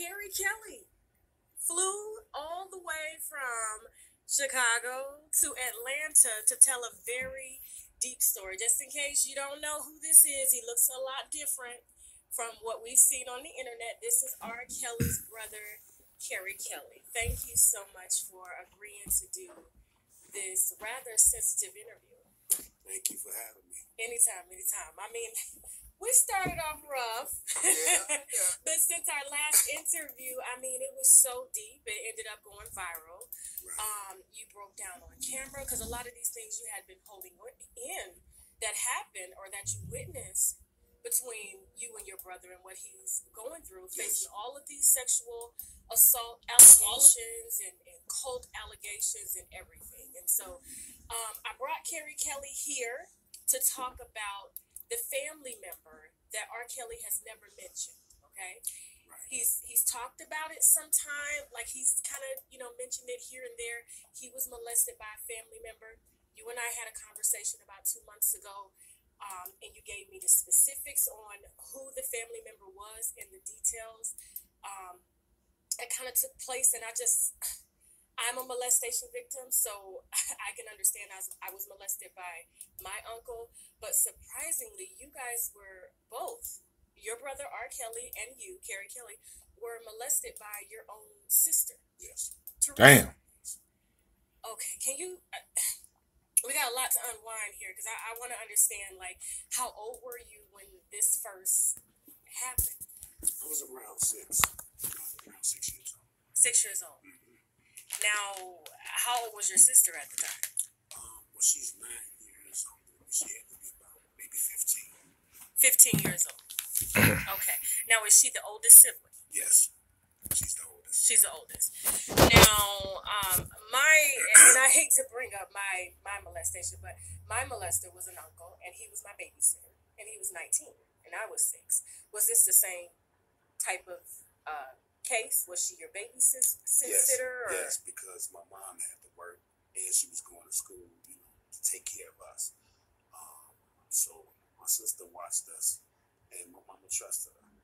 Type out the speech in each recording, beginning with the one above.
R.Kelly flew all the way from Chicago to Atlanta to tell a very deep story. Just in case you don't know who this is, he looks a lot different from what we've seen on the internet. This is R. Kelly's brother, Carey Kelly. Thank you so much for agreeing to do this rather sensitive interview. Thank you for having me. Anytime, anytime. I mean, we started off rough. Yeah. But since our last interview, I mean, it was so deep, it ended up going viral. Right. You broke down on camera because a lot of these things you had been holding in that happened or that you witnessed between you and your brother and what he's going through, facing all of these sexual assault allegations and cult allegations and everything. And so I brought Carey Kelly here to talk about the family member that R. Kelly has never mentioned. Okay, Right. he's talked about it sometime, like he's kind of mentioned it here and there. He was molested by a family member. You and I had a conversation about 2 months ago, and you gave me the specifics on who the family member was and the details. It kind of took place, and I'm a molestation victim, so I can understand I was molested by my uncle. But surprisingly, you guys were both, your brother R. Kelly and you, Carey Kelly, were molested by your own sister. Yes. Damn. Okay, can you? We got a lot to unwind here because I want to understand, like, how old were you when this first happened? I was around 6 years old. 6 years old. Now, how old was your sister at the time? Well, she's 9 years old. She had to be about maybe 15. 15 years old. Okay. Now, is she the oldest sibling? Yes, she's the oldest. She's the oldest. Now, and I hate to bring up my molestation, but my molester was an uncle, and he was my babysitter, and he was 19, and I was 6. Was this the same type of case? Was she your babysitter? Yes, because my mom had to work, and she was going to school, to take care of us. So my sister watched us, and my mama trusted her. And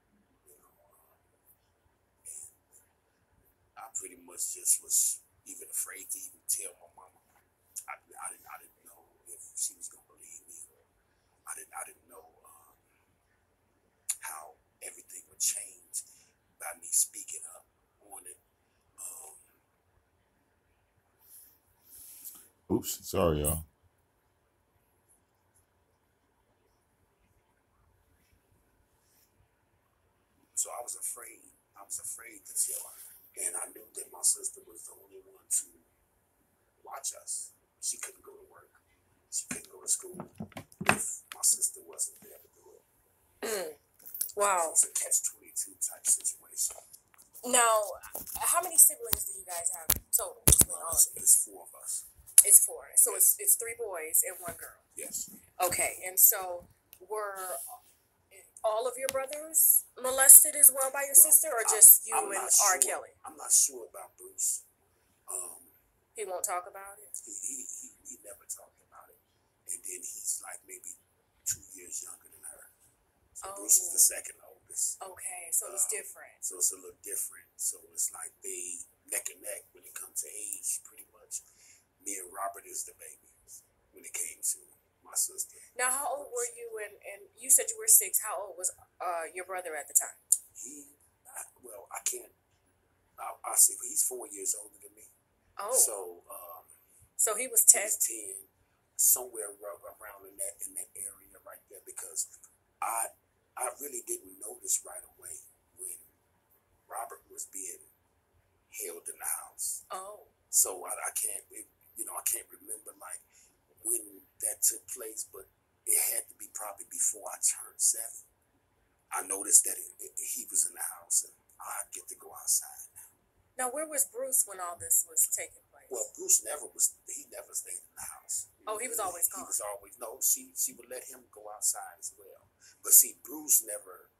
I pretty much just was even afraid to even tell my mama. I didn't know if she was gonna believe me. I didn't know how everything would change by me speaking up on it. Oops, sorry, y'all. So I was afraid. I was afraid to tell her, and I knew that my sister was the only one to watch us. She couldn't go to work. She couldn't go to school if my sister wasn't there to do it. Wow. It's a catch-22 type situation. Now, how many siblings do you guys have total between all of you? It's 4 of us. It's 4. So it's 3 boys and 1 girl. Yes. Okay, and so were all of your brothers molested as well by your sister, or just you I'm and not R. sure. Kelly? I'm not sure about Bruce. He won't talk about it? He never talked about it. And then he's like maybe 2 years younger than her. So Bruce is the second oldest. Okay, so it's different. So it's a little different. So it's like they neck and neck when it comes to age, pretty much. Me and Robert is the baby when it came to my sister. Now, how old were you and you said you were 6. How old was your brother at the time? I can't. I'll say he's 4 years older than me. Oh. So he was 10. He's 10, somewhere around in that area right there, because I really didn't notice right away when Robert was being held in the house. Oh. So I can't, I can't remember like when that took place, but it had to be probably before I turned 7. I noticed that he was in the house, and I get to go outside now. Now, where was Bruce when all this was taking place? Well, Bruce never stayed in the house. Oh, he was always gone. He was always, no, she would let him go outside as well. But see, Bruce never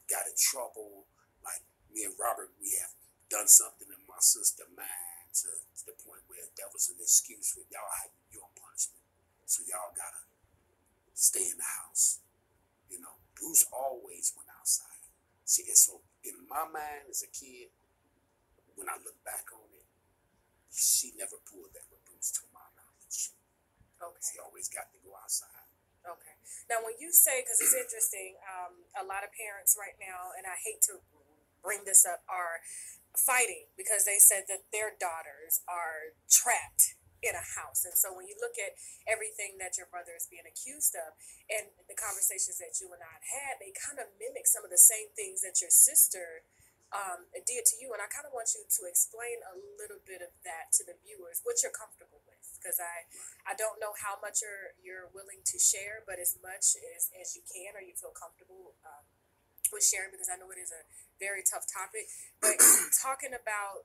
got in trouble. Like me and Robert, we have done something in my sister's mind to the point where that was an excuse for y'all. You're on punishment, so y'all gotta stay in the house. Bruce always went outside. See, and so in my my mind as a kid, when I look back on it, she never pulled that with Bruce to my knowledge. Okay. She always got to go outside. Okay. Now, when you say, because it's interesting, a lot of parents right now, and I hate to bring this up, are fighting because they said that their daughters are trapped in a house. And so when you look at everything that your brother is being accused of and the conversations that you and I had, they kind of mimic some of the same things that your sister did to you. And I kind of want you to explain a little bit of that to the viewers, what you're comfortable with. Because I don't know how much you're willing to share, but as much as you can or you feel comfortable with sharing, because I know it is a very tough topic. But talking about,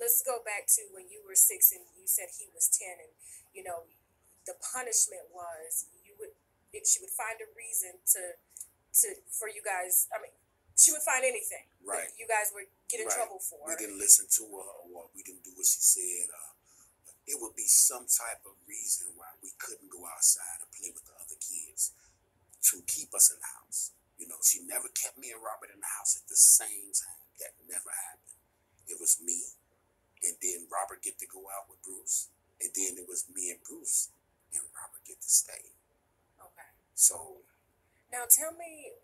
let's go back to when you were 6 and you said he was 10, and you know the punishment was she would find a reason to for you guys. I mean, she would find anything Right. that you guys would get in trouble for. We didn't listen to her, or we didn't do what she said. It would be some type of reason why we couldn't go outside and play with the other kids to keep us in the house. You know, she never kept me and Robert in the house at the same time. That never happened. It was me, and then Robert get to go out with Bruce, and then it was me and Bruce, and Robert get to stay. Okay. So now tell me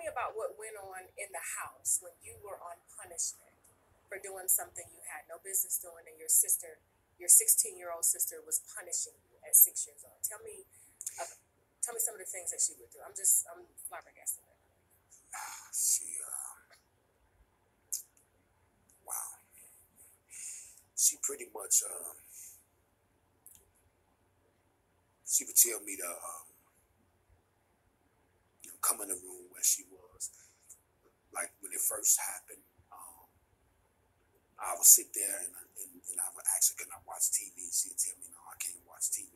about what went on in the house when you were on punishment for doing something you had no business doing, and your 16-year-old sister was punishing you at 6 years old. Tell me some of the things that she would do. I'm flabbergasted. Wow. She pretty much, she would tell me to, come in the room where she was. Like when it first happened, I would sit there and I would ask her, can I watch TV? She'd tell me, no, I can't watch TV.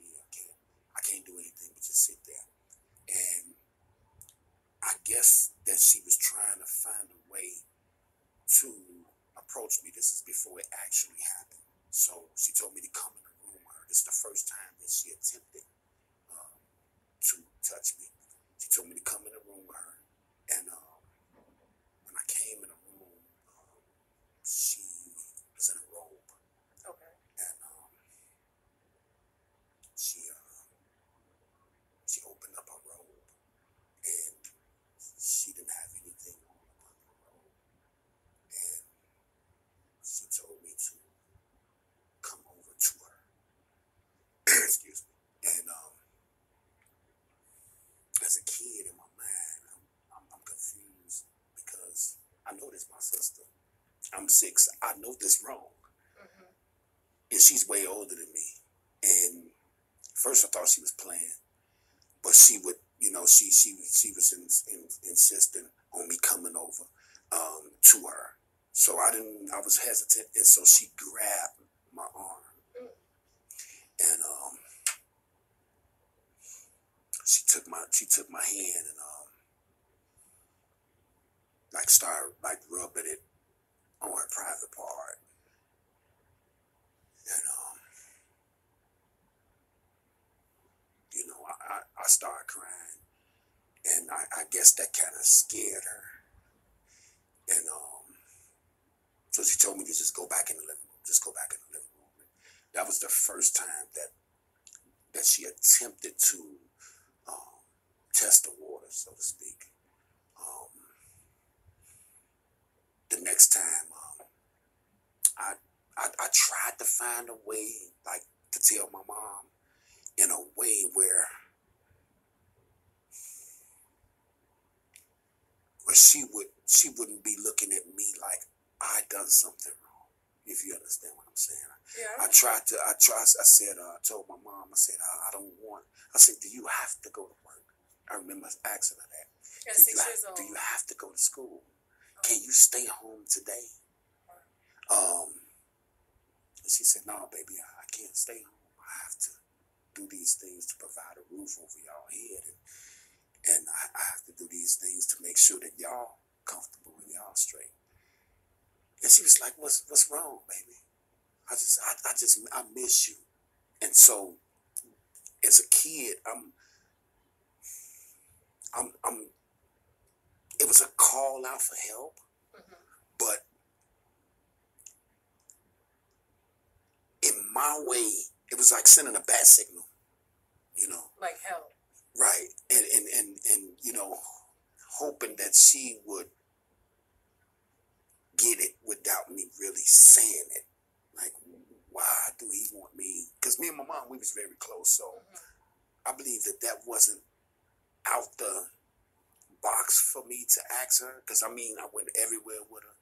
I can't do anything but just sit there. And I guess that she was trying to find a way to approach me. This is before it actually happened. So she told me to come in the room with her. This is the first time that she attempted to touch me. She told me to come in the room with her. And when I came in the room, she was in a robe. Okay. And she opened up her robe, and she didn't have anything on her robe. And she told me to come over to her. Excuse me. And as a kid in my mind, I'm confused because I know this my sister. I'm 6. I know this wrong. Mm-hmm. And she's way older than me. And first I thought she was playing, but she would, she was insisting on me coming over to her. So I was hesitant, and so she grabbed my arm. Mm. And she took my hand and started rubbing it on her private part. And I started crying, and I guess that kind of scared her. And so she told me to just go back in the living room. Just go back in the living room. And that was the first time that she attempted to test the water, so to speak. The next time, I tried to find a way, to tell my mom in a way where she wouldn't be looking at me like I done something wrong. If you understand what I'm saying. Yeah. I told my mom, I said, I said, do you have to go to work? I remember asking her that. At 6 years old. Do you have to go to school? Can you stay home today? And she said, no, baby, I can't stay home. I have to do these things to provide a roof over y'all head. And I have to do these things to make sure that y'all comfortable and y'all straight. And she was like, what's wrong, baby? I miss you. And so as a kid, it was a call out for help. Mm-hmm. my way, it was like sending a bat signal, you know. Like hell. Right. And you know, hoping that she would get it without me really saying it. Like, why do he want me? Because me and my mom, we was very close. So I believe that wasn't out the box for me to ask her. Because, I mean, I went everywhere with her.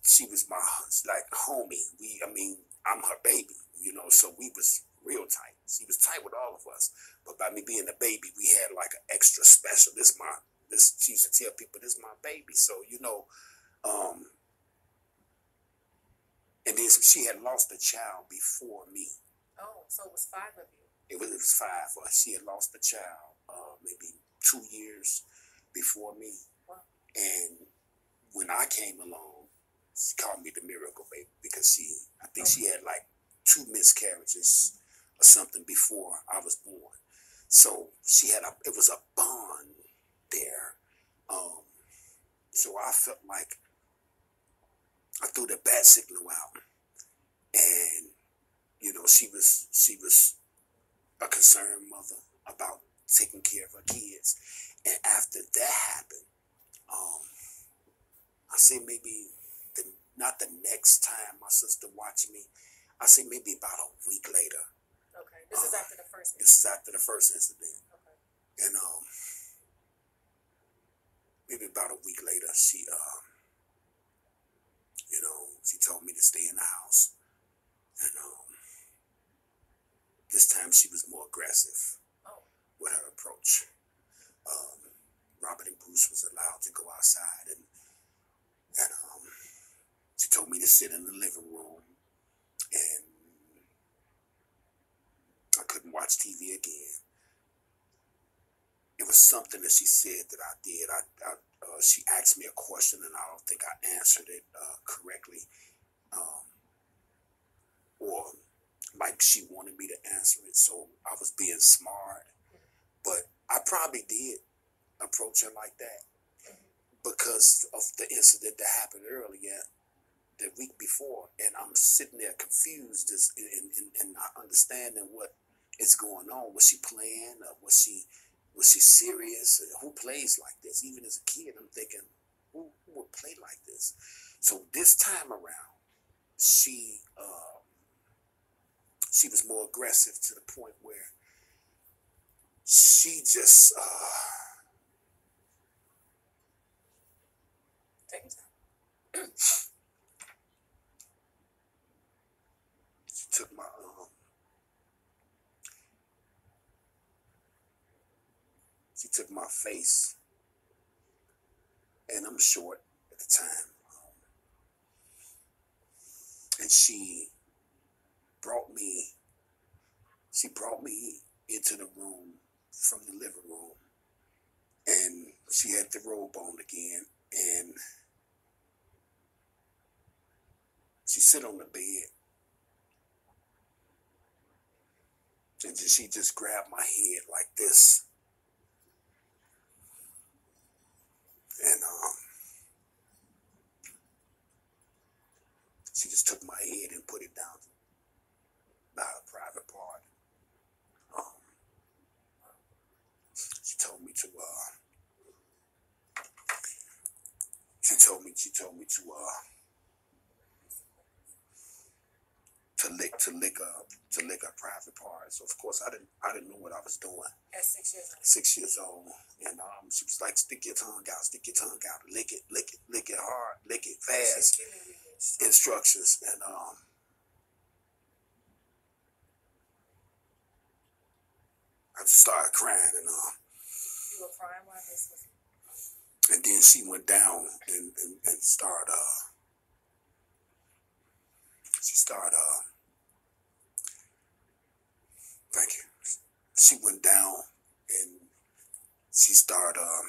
She was my, like, homie. I'm her baby, you know, so we was real tight. She was tight with all of us. But by me being a baby, we had, like, an extra special. She used to tell people, this my baby. So, you know, and then she had lost a child before me. Oh, so it was 5 of you. It was 5. She had lost a child maybe 2 years before me. Wow. And when I came along, she called me the miracle baby because I think she had like 2 miscarriages or something before I was born. So it was a bond there. So I felt like I threw the bat signal out, and you know she was a concerned mother about taking care of her kids. And after that happened, I say maybe not the next time my sister watched me. I say maybe about a week later. Okay, this is after the first incident. This is after the first incident. Okay. And maybe about a week later, she you know, she told me to stay in the house. And this time she was more aggressive with her approach. Robert and Bruce was allowed to go outside, and she told me to sit in the living room, and I couldn't watch TV again. It was something that she said that I did. She asked me a question, and I don't think I answered it correctly, or like she wanted me to answer it, so I was being smart. But I probably did approach her like that because of the incident that happened earlier, the week before, and I'm sitting there confused and not understanding what is going on. Was she playing? Or was she serious? Who plays like this? Even as a kid, I'm thinking, who would play like this? So this time around, she was more aggressive to the point where she just Take your time. she took my face, and I'm short at the time, and she brought me into the room from the living room, and she had the robe on again, and she sit on the bed, and she just grabbed my head like this, and she just took my head and put it down by her private part. She told me to lick her private part. So of course I didn't know what I was doing. At 6 years old. 6 years old, and she was like, stick your tongue out, lick it hard, lick it fast. Instructions, and I started crying, and you were crying while this was. And then she went down and started. She started. Thank you. She went down and she started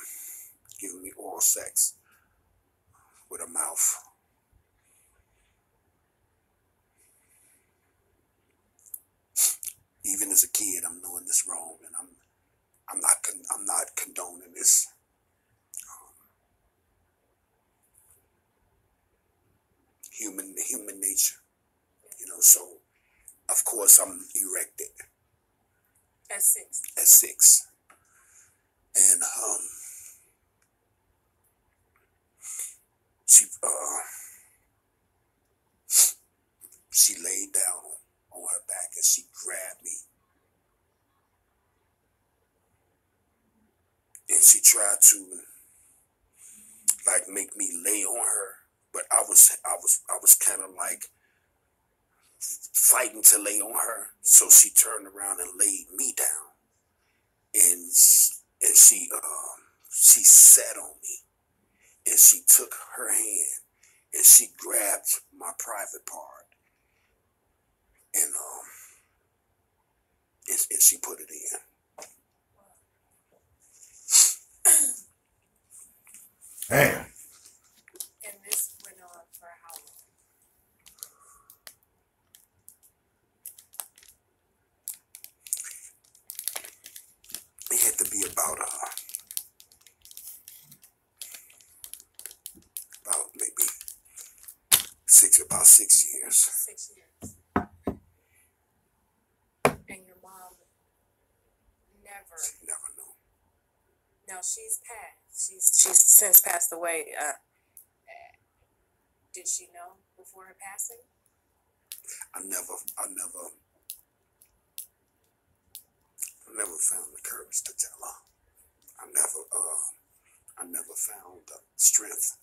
giving me oral sex with her mouth. Even as a kid, I'm knowing this wrong, and I'm not condoning this. Human nature, you know. So course, I'm erected At 6. at 6. And she laid down on her back and she grabbed me. And she tried to like make me lay on her, but I was kind of like fighting to lay on her. So she turned around and laid me down, and she sat on me, and she took her hand and she grabbed my private part, and she put it in. Damn. And this went on for how long? It had to be about maybe 6 years. 6 years. And your mom never. She never knew. Now she's passed. She's since passed away. Did she know before her passing? I never found the courage to tell her. I never found the strength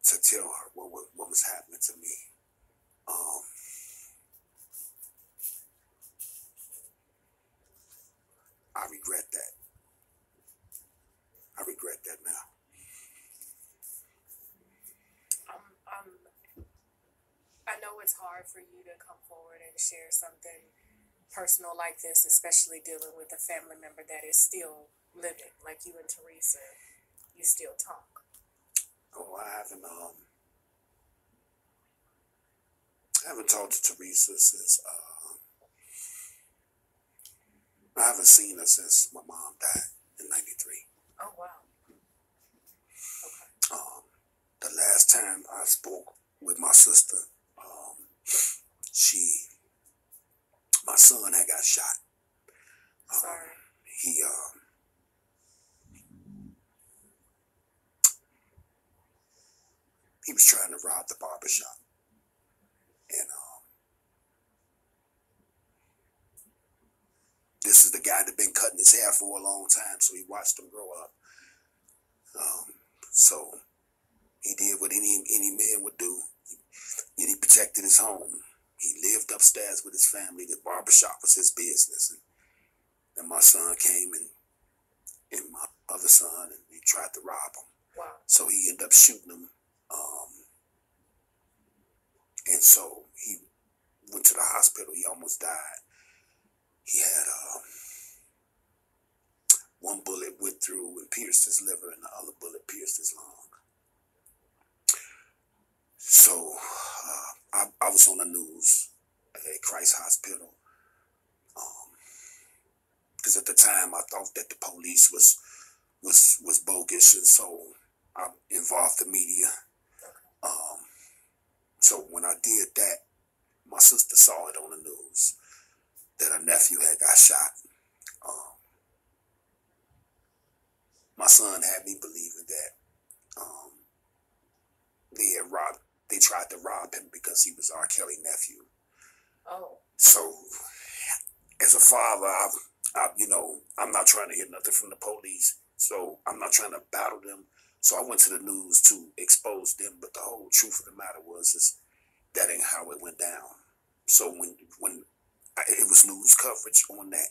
to tell her what was happening to me. I regret that. I regret that now. I know it's hard for you to come forward and share something personal like this, especially dealing with a family member that is still living, like you and Teresa. You still talk. Oh, I haven't talked to Teresa since I haven't seen her since my mom died in '93. Oh wow. Okay. The last time I spoke with my sister, my son had got shot. Sorry. He was trying to rob the barber shop, and this is the guy that been cutting his hair for a long time, so he watched him grow up. So he did what any man would do. He protected his home. He lived upstairs with his family. The barber shop was his business, and then my son came and my other son, and he tried to rob him. Wow. So he ended up shooting him. And so he went to the hospital. He almost died. He had one bullet went through and pierced his liver, and the other bullet pierced his lung. So I was on the news at Christ Hospital because at the time I thought that the police was bogus, and so I involved the media. So when I did that, my sister saw it on the news that her nephew had got shot. My son had me believing that they tried to rob him because he was R.Kelly nephew. Oh. So as a father, I'm not trying to hear nothing from the police. So I'm not trying to battle them. So I went to the news to expose them, but the whole truth of the matter is that ain't how it went down. So when it was news coverage on that,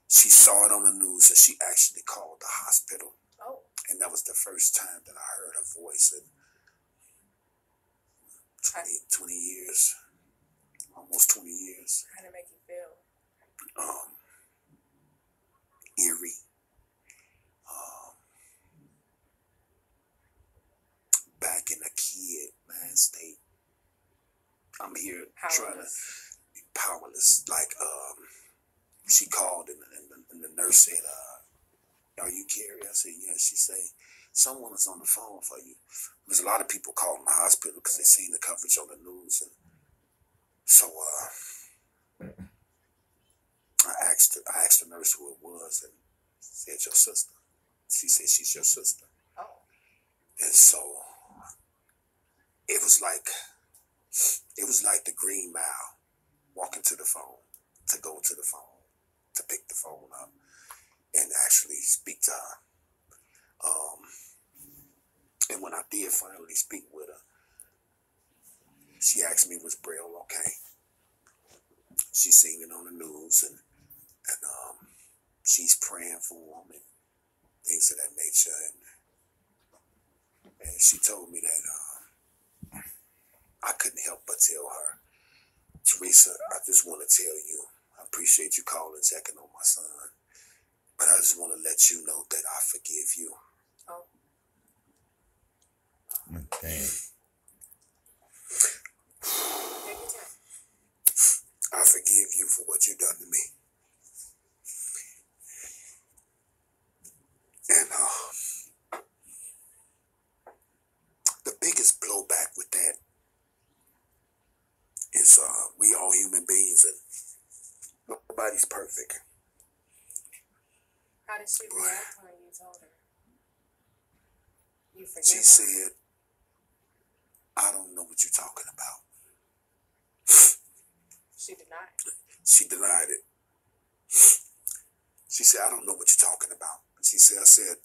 she saw it on the news and she actually called the hospital. Oh. And that was the first time that I heard her voice in 20 years, almost 20 years. How did it make you feel? Eerie. Back in a kid, man, state. I'm here trying to be powerless. Like, she called and the nurse said, "Are you Carey?" I said, "Yeah." She said, "Someone is on the phone for you." There's a lot of people calling the hospital because they seen the coverage on the news, and so I asked the nurse who it was, and said your sister. She said she's your sister. Oh. And so it was like the Green Mile, walking to the phone, to go to the phone, to pick the phone up, and actually speak to her. And when I did finally speak with her, she asked me, was Braille okay? She seen it on the news, and she's praying for him and things of that nature. And she told me that I couldn't help but tell her, Teresa, I just want to tell you, I appreciate you calling, checking on my son, but I just want to let you know that I forgive you. Oh. Damn. I forgive you for what you done to me. And the biggest blowback with that is we all human beings and nobody's perfect. How did she react when you told her? You forgive She her? said, I don't know what you're talking about. She denied it. She denied it. She said, I don't know what you're talking about. She said,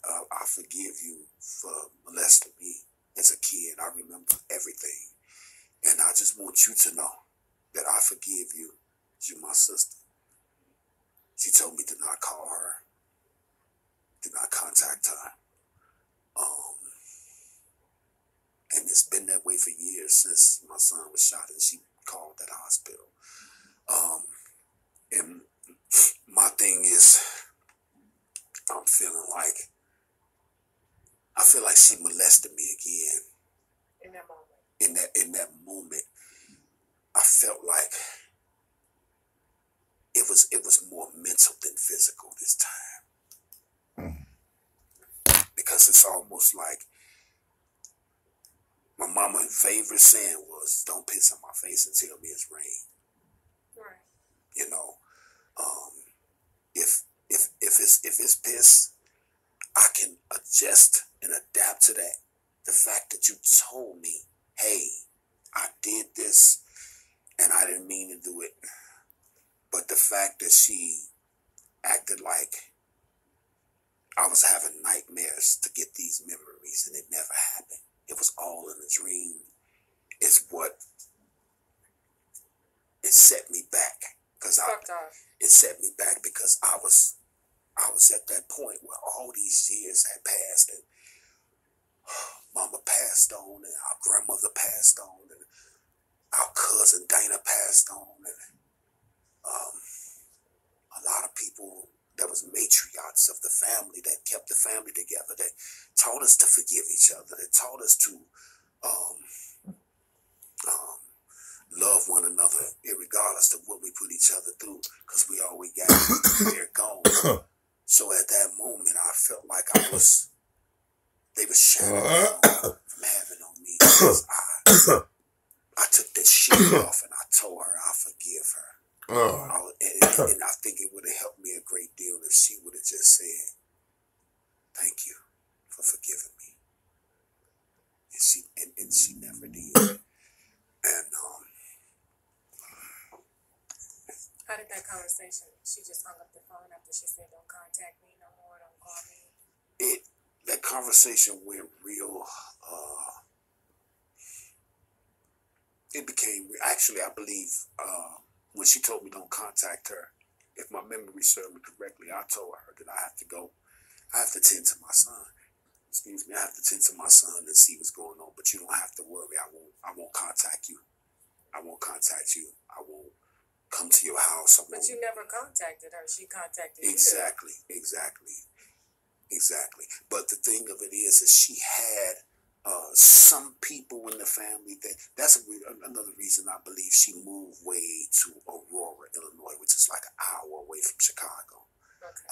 I forgive you for molesting me as a kid. I remember everything. And I just want you to know that I forgive you. You're my sister. She told me to not call her, do not contact her. And it's been that way for years since my son was shot and she called that hospital. And my thing is, I'm feeling like, I feel like she molested me again. In that moment. In that moment, I felt like it was more mental than physical this time. Because it's almost like my mama's favorite saying was, don't piss on my face and tell me it's rain. Right. You know, if it's piss, I can adjust and adapt to that. The fact that you told me, hey, I did this and I didn't mean to do it. But the fact that she acted like I was having nightmares to get these memories and it never happened. It was all in a dream. Is what it set me back. It set me back because I was at that point where all these years had passed and mama passed on and our grandmother passed on and our cousin Dana passed on and a lot of people that was matriarchs of the family that kept the family together, that taught us to forgive each other, that taught us to love one another irregardless of what we put each other through, because we all we got, they're gone. So at that moment, I felt like they were shining from heaven on me. I took that shit off and I told her I forgive her. And I think it would have helped me a great deal if she would have just said, thank you for forgiving me. And she never did. And how did that conversation? She just hung up the phone after she said, don't contact me no more, don't call me. That conversation went real, it became, actually, I believe, when she told me don't contact her, if my memory served me correctly, I told her that I have to go. I have to tend to my son. Excuse me, I have to tend to my son and see what's going on, but you don't have to worry. I won't contact you. I won't contact you. I won't come to your house. But you never contacted her. She contacted you. Exactly. But the thing of it is that she had some people in the family that's another reason I believe she moved way to Aurora, Illinois, which is like an hour away from Chicago. Okay.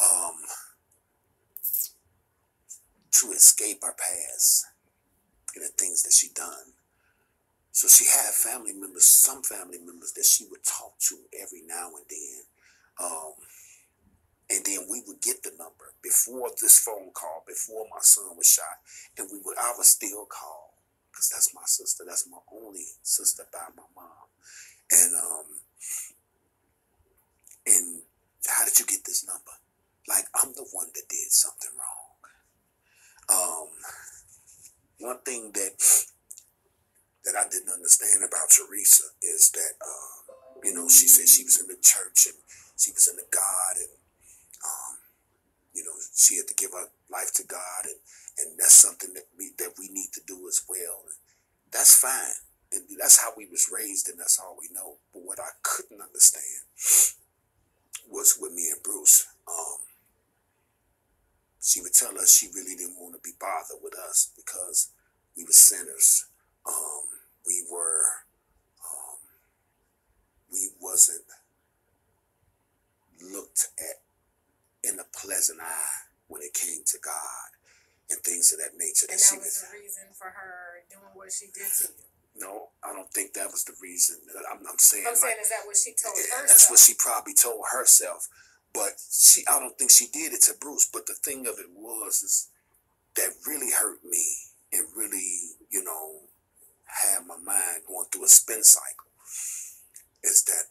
To escape her past and the things that she done. So she had some family members that she would talk to every now and then. And then we would get the number before this phone call, before my son was shot, and I would still call because that's my sister. That's my only sister by my mom. And how did you get this number? Like, I'm the one that did something wrong. One thing that I didn't understand about Teresa is that, she said she was in the church and she was into God, and she had to give her life to God, and that's something that we need to do as well. And that's fine, and that's how we was raised, and that's all we know. But what I couldn't understand was with me and Bruce. She would tell us she really didn't want to be bothered with us because we were sinners. We wasn't looked at in a pleasant eye when it came to God and things of that nature. And that was the reason for her doing what she did to you? No, I don't think that was the reason. I'm saying, is that what she told herself? That's what she probably told herself. But I don't think she did it to Bruce. But the thing of it is that really hurt me and really, had my mind going through a spin cycle. Is that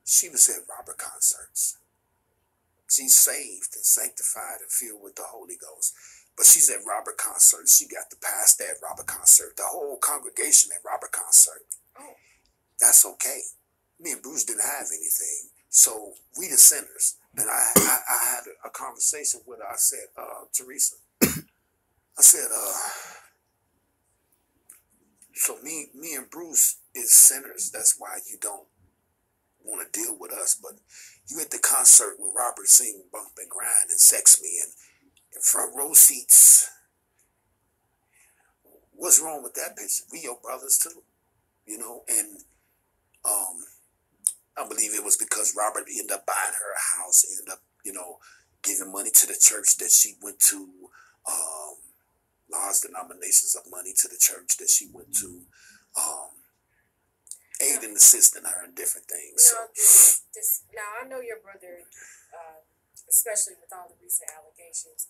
she was at Robert concerts. She's saved and sanctified and filled with the Holy Ghost. But she's at Robert concerts. She got the pastor at Robert concert, the whole congregation at Robert concert. Oh. That's okay. Me and Bruce didn't have anything. So we the sinners. And I had a conversation with her. I said, Teresa, I said, so me and Bruce is sinners. That's why you don't want to deal with us. But you at the concert with Robert sing Bump and Grind and Sex Me and front row seats. What's wrong with that picture? We your brothers too, and I believe it was because Robert ended up buying her a house, ended up, giving money to the church that she went to, large denominations of money to the church that she went to, aid and assisting her in different things. Now, I know your brother, especially with all the recent allegations,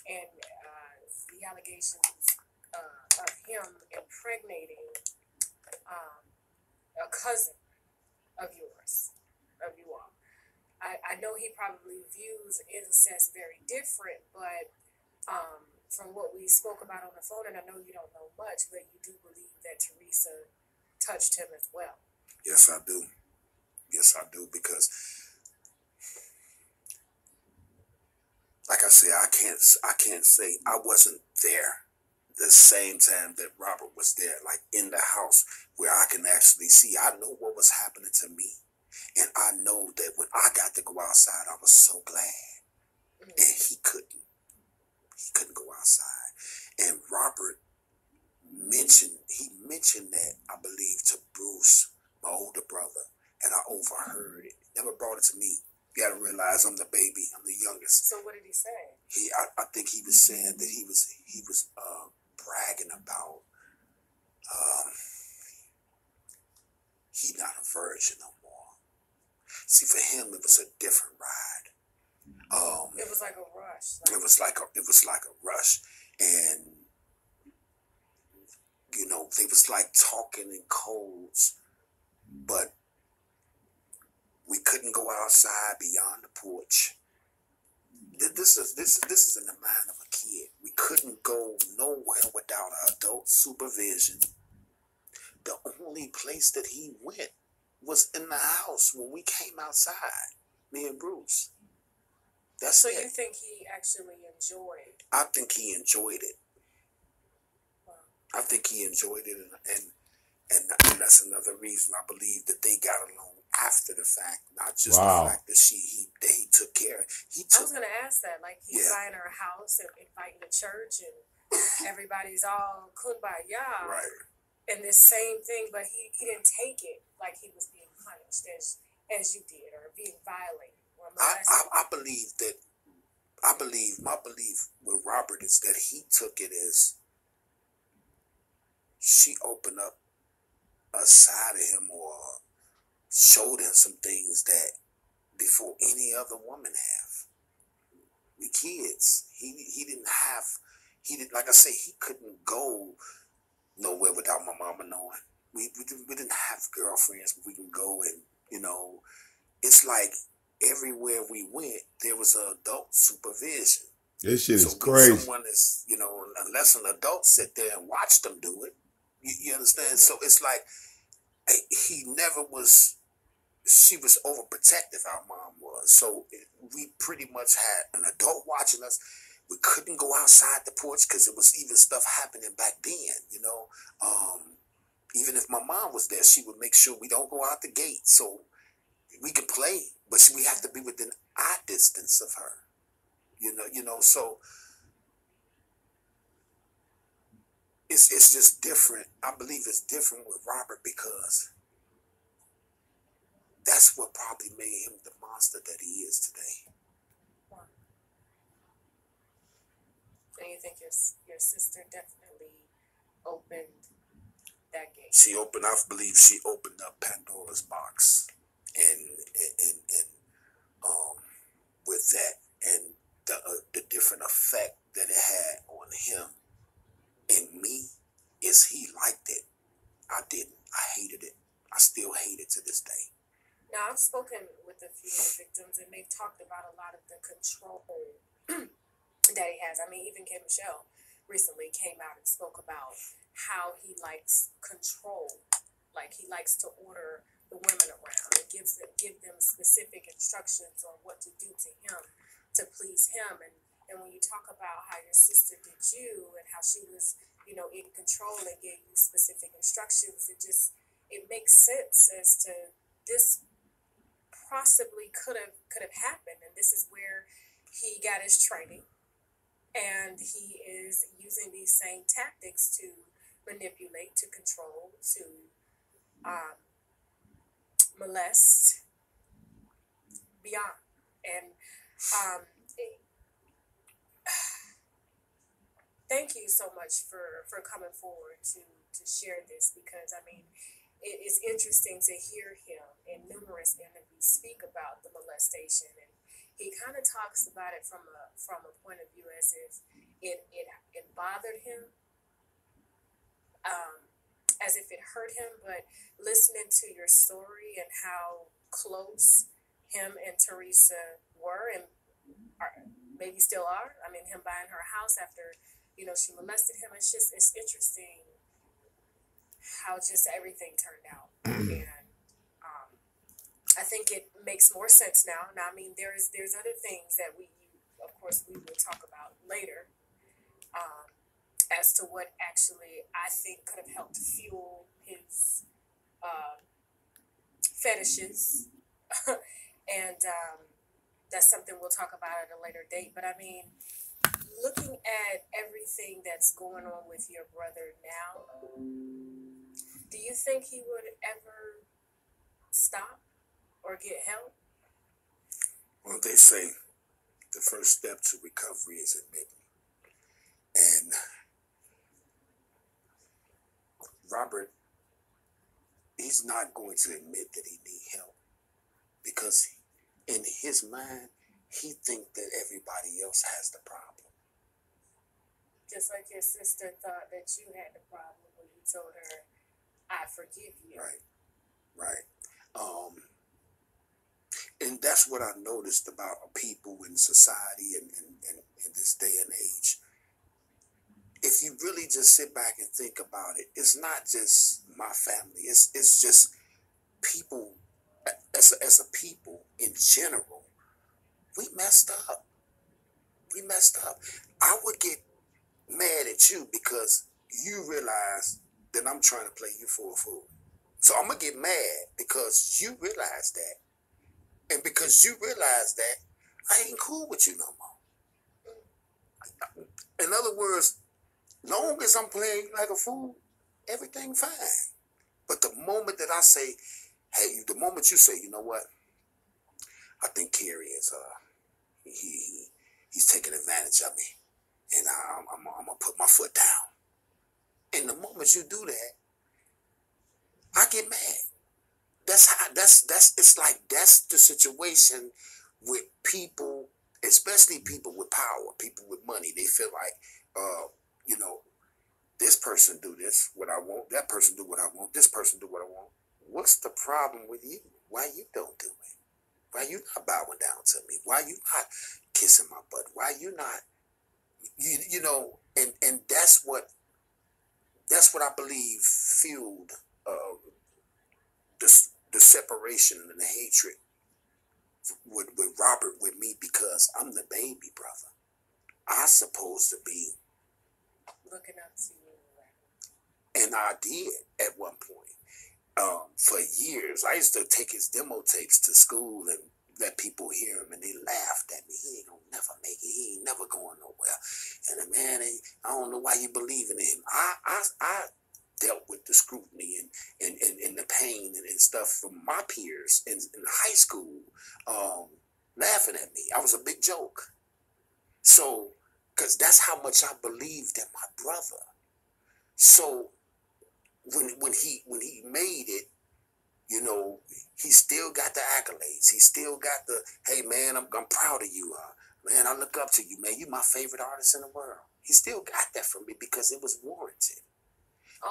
and the allegations of him impregnating a cousin of yours, of you all. I know he probably views incest very different, but from what we spoke about on the phone, and I know you don't know much, but you do believe that Teresa touched him as well. Yes, I do. Yes, I do, because like I said, I can't say I wasn't there the same time that Robert was there, like in the house where I can actually see. I know what was happening to me. And I know that when I got to go outside, I was so glad. And he couldn't go outside. And Robert mentioned that, I believe, to Bruce, my older brother, and I overheard it. Never brought it to me. You gotta realize I'm the baby. I'm the youngest. So what did he say? I think he was saying that he was bragging about he not a virgin no more. See, for him it was a different ride. It was like a rush. It was like a rush, and they was like talking in codes, but we couldn't go outside beyond the porch. This is in the mind of a kid. We couldn't go nowhere without adult supervision. The only place that he went was in the house when we came outside, me and Bruce. That's so it. You think he actually enjoyed? I think he enjoyed it. Wow. I think he enjoyed it, and that's another reason I believe that they got along after the fact, not just the fact that he took care. I was gonna ask that, like he's buying her a house and inviting the church, and everybody's all kumbaya. Right. And this same thing, but he didn't take it like he was being punished as you did, or being violated or molested. My belief with Robert is that he took it as she opened up a side of him or showed him some things that before any other woman have. We kids. He didn't have. He did, like I say, he couldn't go nowhere without my mama knowing. We didn't have girlfriends, but we can go and, it's like everywhere we went, there was an adult supervision. This shit is So crazy. someone is, unless an adult sit there and watch them do it, you understand? So it's like he never was. She was overprotective. Our mom was. So we pretty much had an adult watching us. We couldn't go outside the porch because it was even stuff happening back then. Even if my mom was there, she would make sure we don't go out the gate so we could play, but we have to be within eye distance of her. So it's just different. I believe it's different with Robert because that's what probably made him the monster that he is today. And you think your sister definitely opened that gate? I believe she opened up Pandora's box, and with that and the different effect that it had on him and me is he liked it. I didn't. I hated it. I still hate it to this day. Now, I've spoken with a few of the victims, and they've talked about a lot of the control that he has. I mean, even K. Michelle recently came out and spoke about how he likes control. Like, he likes to order the women around and give them specific instructions on what to do to him to please him. And when you talk about how your sister did you and how she was, in control and gave you specific instructions, it makes sense as to this possibly could have happened. And this is where he got his training, and he is using these same tactics to manipulate, to control, to molest beyond. And thank you so much for coming forward to share this, because I mean, it is interesting to hear him in numerous interviews speak about the molestation, and he kind of talks about it from a point of view as if it bothered him, as if it hurt him. But listening to your story and how close him and Teresa were, and maybe still are. I mean, him buying her house after she molested him. It's interesting how just everything turned out. And I think it makes more sense now. Now, I mean, there's other things that we will talk about later, as to what actually I think could have helped fuel his fetishes, and that's something we'll talk about at a later date. But I mean, looking at everything that's going on with your brother now, do you think he would ever stop or get help? Well, they say the first step to recovery is admitting. And Robert, he's not going to admit that he needs help because in his mind, he thinks that everybody else has the problem. Just like your sister thought that you had the problem when you told her, I forgive you. Right. And that's what I noticed about people in society and in this day and age. If you really just sit back and think about it, it's not just my family. It's just people, as a people in general, we messed up. I would get mad at you because you realize that I'm trying to play you for a fool. So I'm going to get mad because you realize that. And because you realize that, I ain't cool with you no more. In other words, long as I'm playing like a fool, everything fine. But the moment that I say, hey, the moment you say, you know what? I think Carey is, he's taking advantage of me. And I'm going to put my foot down. And the moment you do that, I get mad. that's how that's it's like that's the situation with people, especially people with power, people with money. They feel like, you know, this person do this what I want, that person do what I want, this person do what I want. What's the problem with you? Why you don't do it? Why you not bowing down to me? Why you not kissing my butt? Why you not you know? And that's what I believe fueled the separation and the hatred with Robert with me, because I'm the baby brother. I supposed to be looking up to you. and I did at one point. For years, I used to take his demo tapes to school and let people hear him, and they laughed at me. He ain't gonna never make it. He ain't never going nowhere. And the man, I don't know why you believe in him. I dealt with the scrutiny and the pain and stuff from my peers in high school, laughing at me. I was a big joke. So, because that's how much I believed in my brother. So when he made it, you know, he still got the accolades. He still got the, hey man, I'm proud of you. Man, I look up to you, man. You my favorite artist in the world. He still got that from me because it was warranted.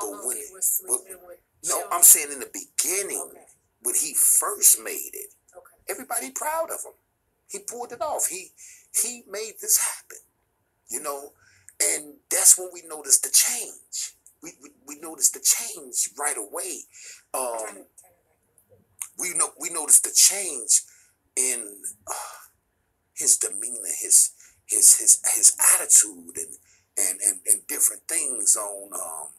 Although he was sleeping with children. No, I'm saying in the beginning, okay, when he first made it, okay, everybody proud of him. He pulled it off. He made this happen, you know, and that's when we noticed the change. We noticed the change right away. We noticed the change in his demeanor, his attitude, and different things on.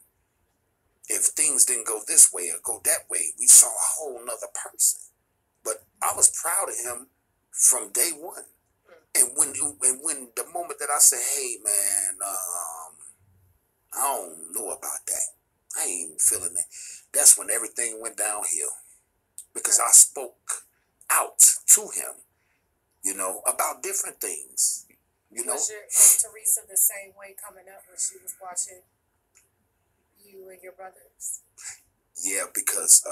If things didn't go this way or go that way, we saw a whole nother person. But I was proud of him from day one. And when the moment that I said, hey man, I don't know about that, I ain't even feeling that, that's when everything went downhill. Because I spoke out to him, you know, about different things. You know, was your Teresa the same way coming up when she was watching you and your brothers? Yeah, because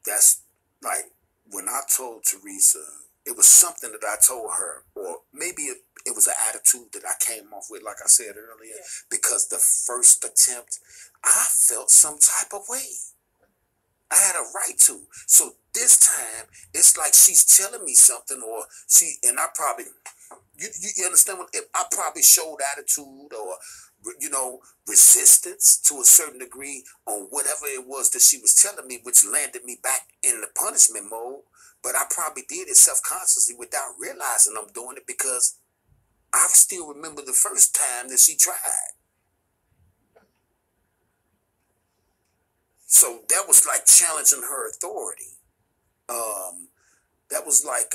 that's like when I told Teresa, it was something that I told her, or maybe it was an attitude that I came off with, like I said earlier, yeah, because the first attempt, I felt some type of way. I had a right to. So this time, it's like she's telling me something, or and I probably, you understand what, I probably showed attitude or, you know, resistance to a certain degree on whatever it was that she was telling me, which landed me back in the punishment mode. But I probably did it self-consciously without realizing I'm doing it, because I still remember the first time that she tried. So that was like challenging her authority. That was like,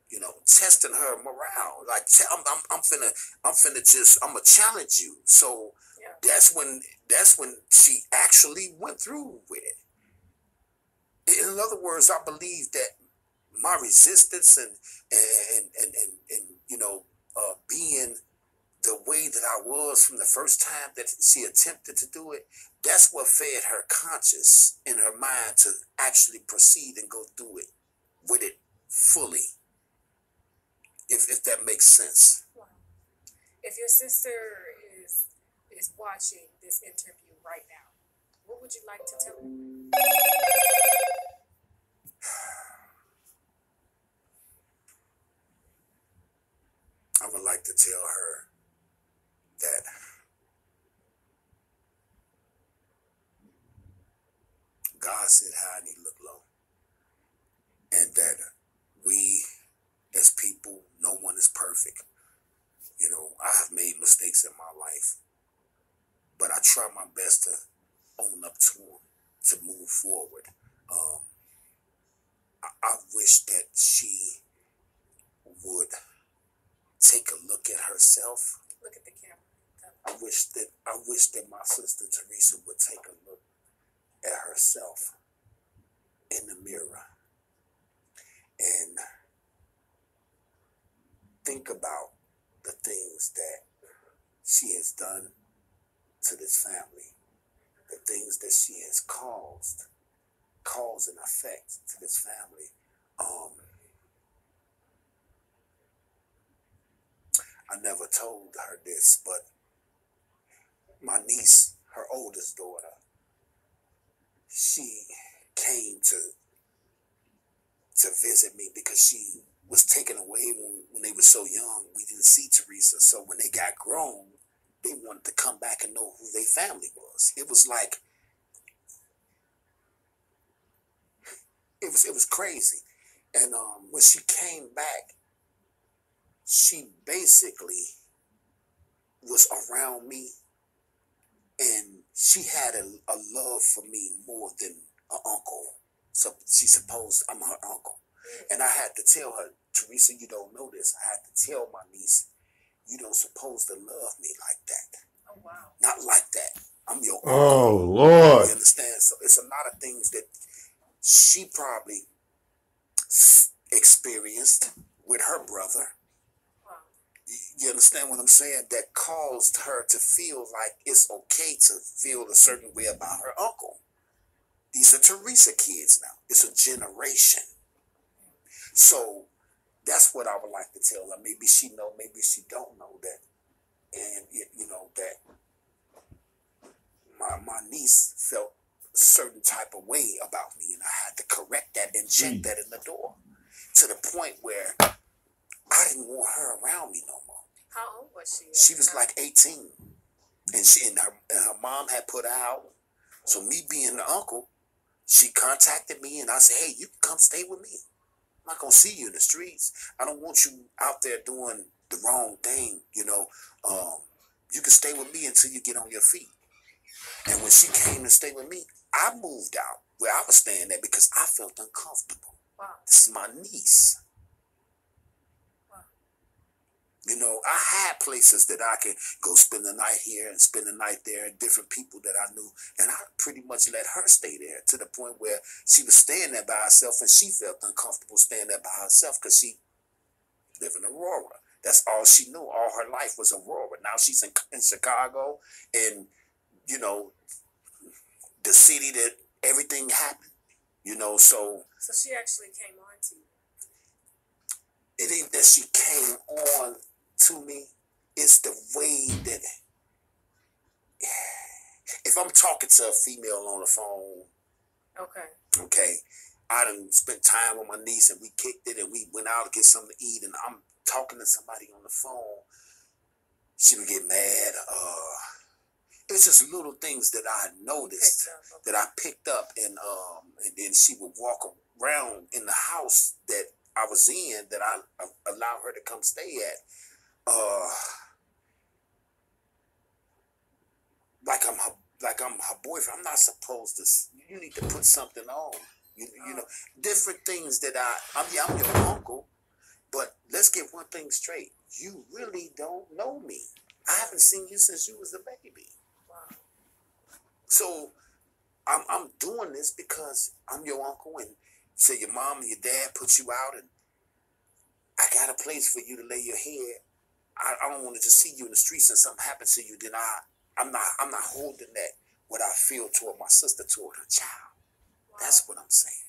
you know, testing her morale. Like, I'm gonna challenge you. So yeah, that's when she actually went through with it. In other words, I believe that my resistance and you know, being the way that I was from the first time that she attempted to do it, that's what fed her conscience in her mind to actually proceed and go through it with it fully, if that makes sense. Wow. If your sister is watching this interview right now, what would you like to tell her? I would like to tell her that God sit high and he look low. And that we, as people, no one is perfect. You know, I have made mistakes in my life, but I try my best to own up to them, to move forward. I wish that she would take a look at herself. Look at the camera. I wish that my sister Teresa would take a look at herself in the mirror and think about the things that she has done to this family, the things that she has caused cause and effect to this family. I never told her this, but my niece, her oldest daughter, she came to visit me because she was taken away when they were so young. We didn't see Teresa. So when they got grown, they wanted to come back and know who their family was. It was like, it was crazy. And when she came back, she basically was around me, and she had a love for me more than an uncle. So she supposed I'm her uncle. And I had to tell her, Teresa, you don't know this. I had to tell my niece, you don't supposed to love me like that. Oh, wow. Not like that. I'm your uncle. Oh, Lord. You understand? So it's a lot of things that she probably experienced with her brother. Wow. You understand what I'm saying? That caused her to feel like it's okay to feel a certain way about her uncle. These are Teresa kids now. It's a generation. So that's what I would like to tell her. Maybe she know, maybe she don't know that. And, you know, that my niece felt a certain type of way about me, and I had to correct that and check that in the door, to the point where I didn't want her around me no more. How old was she? She was like 18, and her mom had put her out. So me being the uncle, she contacted me, and I said, hey, you can come stay with me. I'm not going to see you in the streets. I don't want you out there doing the wrong thing, you know. You can stay with me until you get on your feet. And when she came to stay with me, I moved out where I was staying at because I felt uncomfortable. Wow. This is my niece. Wow. You know, I had places that I could go spend the night here and spend the night there, and different people that I knew. And I pretty much let her stay there, to the point where she was staying there by herself, and she felt uncomfortable staying there by herself because she lived in Aurora. That's all she knew. All her life was Aurora. Now she's in Chicago, and, you know, the city that everything happened, you know. So she actually came on to you. It ain't that she came on to me. It's the way that, if I'm talking to a female on the phone, okay, I done spent time with my niece, and we kicked it, and we went out to get something to eat, and I'm talking to somebody on the phone, she would get mad. It's just little things that I noticed, that I picked up, and then she would walk around in the house that I was in, that I allowed her to come stay at, like I'm her boyfriend. I'm not supposed to. You need to put something on. You know, different things that I'm your uncle, but let's get one thing straight. You really don't know me. I haven't seen you since you was a baby. Wow. So I'm doing this because I'm your uncle, and say your mom and your dad put you out, and I got a place for you to lay your head. I don't want to just see you in the streets and something happens to you. Then I'm not holding that, what I feel toward my sister, toward her child. Wow. That's what I'm saying.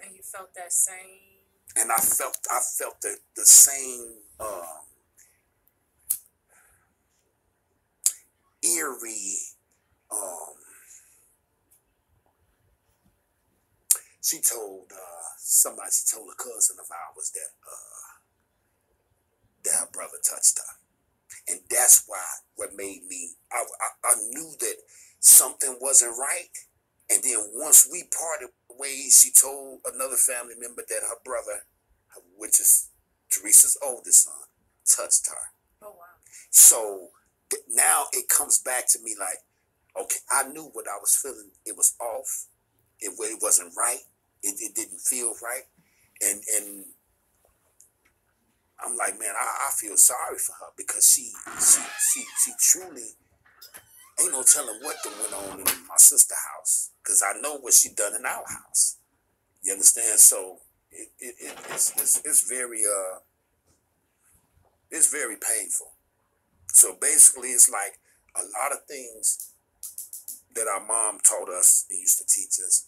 And you felt that same. And I felt the same eerie. She told a cousin of ours that her brother touched her. And that's what made me, I knew that something wasn't right. And then once we parted ways, she told another family member that her brother, which is Teresa's oldest son, touched her. Oh, wow. So now it comes back to me like, okay, I knew what I was feeling. It was off. It wasn't right. It didn't feel right. And I'm like, man, I feel sorry for her, because she truly, ain't no telling what went on in my sister's house, because I know what she done in our house. You understand? So it's very painful. So basically, it's like a lot of things that our mom taught us and used to teach us.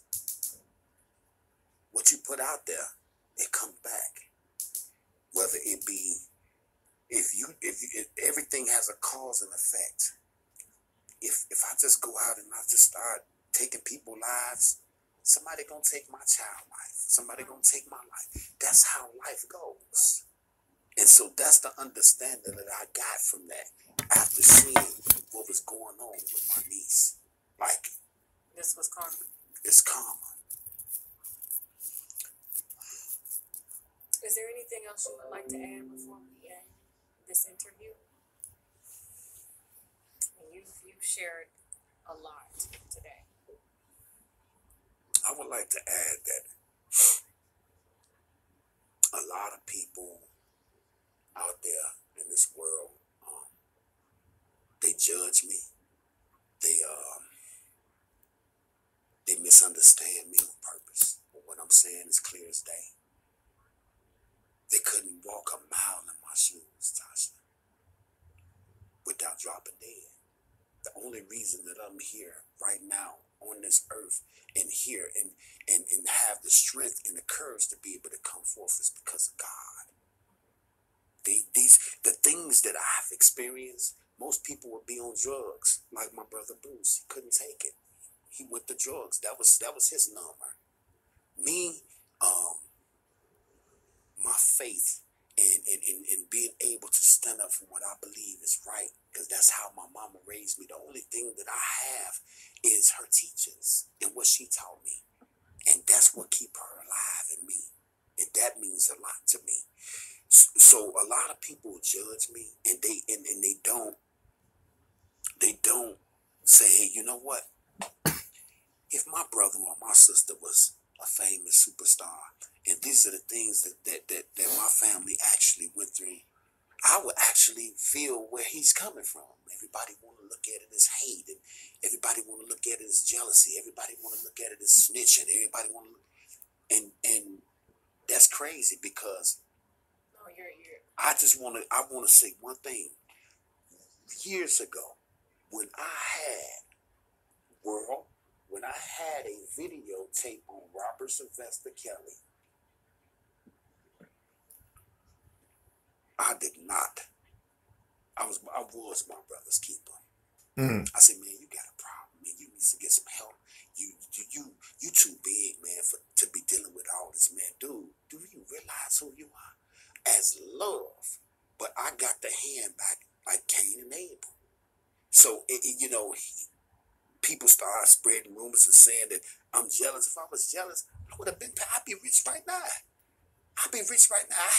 what you put out there, it comes back. Whether it be if everything has a cause and effect. If I just go out and I just start taking people's lives, somebody gonna take my child life. Somebody gonna take my life. That's how life goes. And so that's the understanding that I got from that after seeing what was going on with my niece. Like, This was karma. it's karma. Is there anything else you would like to add before we end this interview? You've shared a lot today. I would like to add that a lot of people out there in this world, they judge me. They misunderstand me on purpose. But what I'm saying is clear as day. They couldn't walk a mile in my shoes, Tasha, without dropping dead. The only reason that I'm here right now on this earth and here and have the strength and the courage to be able to come forth is because of God. The things that I've experienced, most people would be on drugs, like my brother Bruce. He couldn't take it. He went to drugs. That was his number. Me, my faith and being able to stand up for what I believe is right, because that's how my mama raised me. The only thing that I have is her teachings and what she taught me. And that's what keep her alive in me. And that means a lot to me. So a lot of people judge me and they don't say, hey, you know what? If my brother or my sister was a famous superstar, and these are the things that my family actually went through, I would actually feel where he's coming from. Everybody want to look at it as hate, and everybody want to look at it as jealousy. Everybody want to look at it as snitching. Everybody want to, and that's crazy because I want to say one thing. Years ago, when I had a videotape on Robert Sylvester Kelly, I did not. I was my brother's keeper. I said, man, you got a problem, man. You need to get some help. You too big, man, to be dealing with all this, man. Dude, do you realize who you are? As love, but I got the hand back like Cain and Abel. So people start spreading rumors and saying that I'm jealous. If I was jealous, I'd be rich right now. I'd be rich right now. I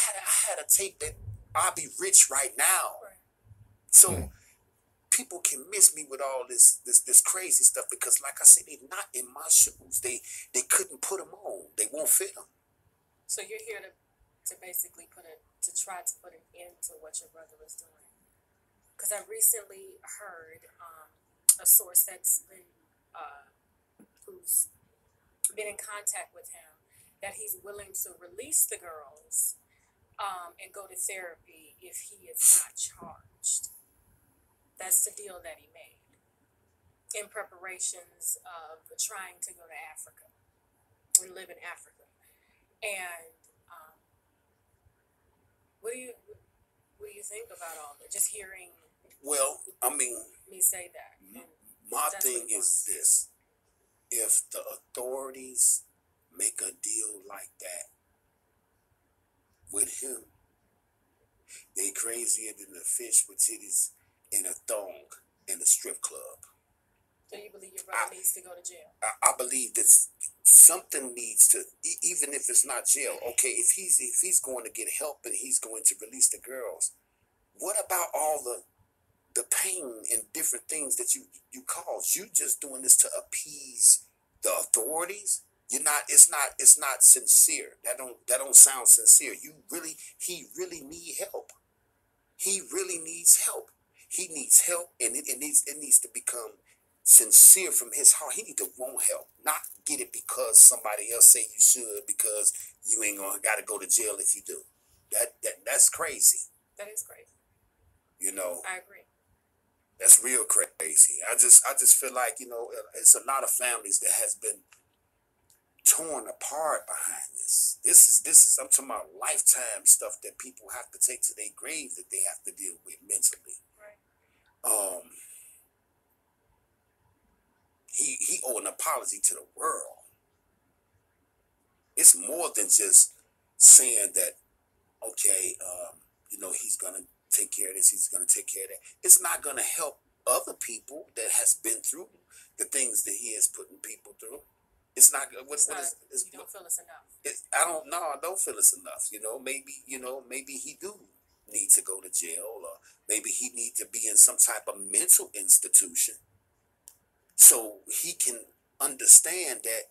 had a tape that I'd be rich right now. So people can miss me with all this crazy stuff because, like I said, they're not in my shoes. They couldn't put them on. They won't fit them. So you're here to basically try to put an end to what your brother was doing. Because I recently heard a source that's been who's been in contact with him that he's willing to release the girls and go to therapy if he is not charged. That's the deal that he made in preparations of trying to go to Africa and live in Africa. And what do you think about all that? Just hearing. Well, I mean, me say that. My thing is this: if the authorities make a deal like that with him, they crazier than a fish with titties in a thong in a strip club. So you believe your brother needs to go to jail? I believe that something needs to, even if it's not jail. Okay, if he's going to get help and he's going to release the girls, what about all the pain and different things that you cause? You just doing this to appease the authorities. You're not. It's not sincere. That don't sound sincere. He really need help. He really needs help. He needs help, and it needs to become sincere from his heart. He need to want help, not get it because somebody else say you should, because you ain't gonna gotta go to jail if you do. That's crazy. That is crazy. I agree. That's real crazy. I just feel like, it's a lot of families that has been torn apart behind this. This is I'm talking about lifetime stuff that people have to take to their grave that they have to deal with mentally. Right. He owed an apology to the world. It's more than just saying that, okay, he's gonna take care of this, he's gonna take care of that. It's not gonna help other people that has been through the things that he has putting people through. It's not. You don't feel it's enough. I don't feel it's enough. Maybe he do need to go to jail, or maybe he need to be in some type of mental institution, so he can understand that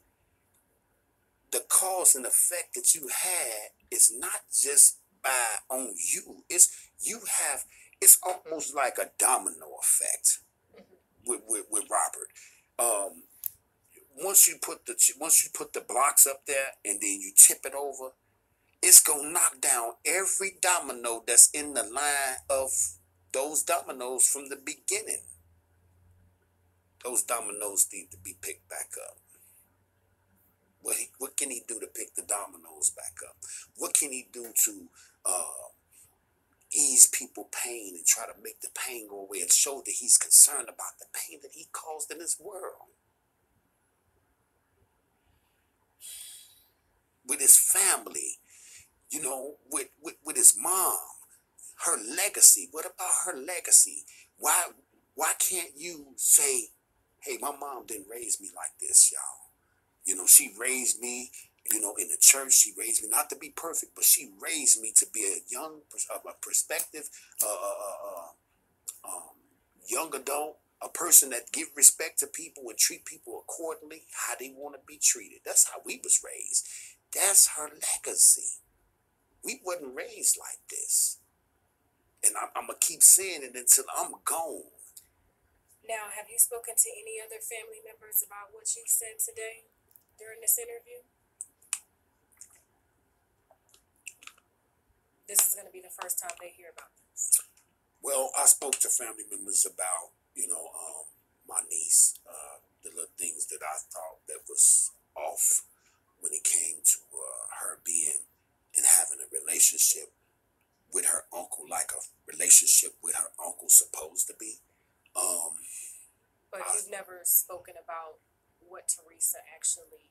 the cause and effect that you had is not just on you. It's almost like a domino effect with Robert. Once you put the blocks up there and then you tip it over, it's gonna knock down every domino that's in the line of those dominoes from the beginning. Those dominoes need to be picked back up. What can he do to pick the dominoes back up? What can he do to ease people pain and try to make the pain go away and show that he's concerned about the pain that he caused in this world? With his family, with his mom, her legacy. What about her legacy? Why can't you say, hey, my mom didn't raise me like this, y'all? She raised me, in the church. She raised me not to be perfect, but she raised me to be a young, perspective, young adult, a person that give respect to people and treat people accordingly, how they want to be treated. That's how we was raised. That's her legacy. We wasn't raised like this. And I'm going to keep saying it until I'm gone. Now, have you spoken to any other family members about what you said today during this interview? This is going to be the first time they hear about this. Well, I spoke to family members about, my niece, the little things that I thought that was off when it came to her being and having a relationship with her uncle, like a relationship with her uncle supposed to be. But you've never spoken about what Teresa actually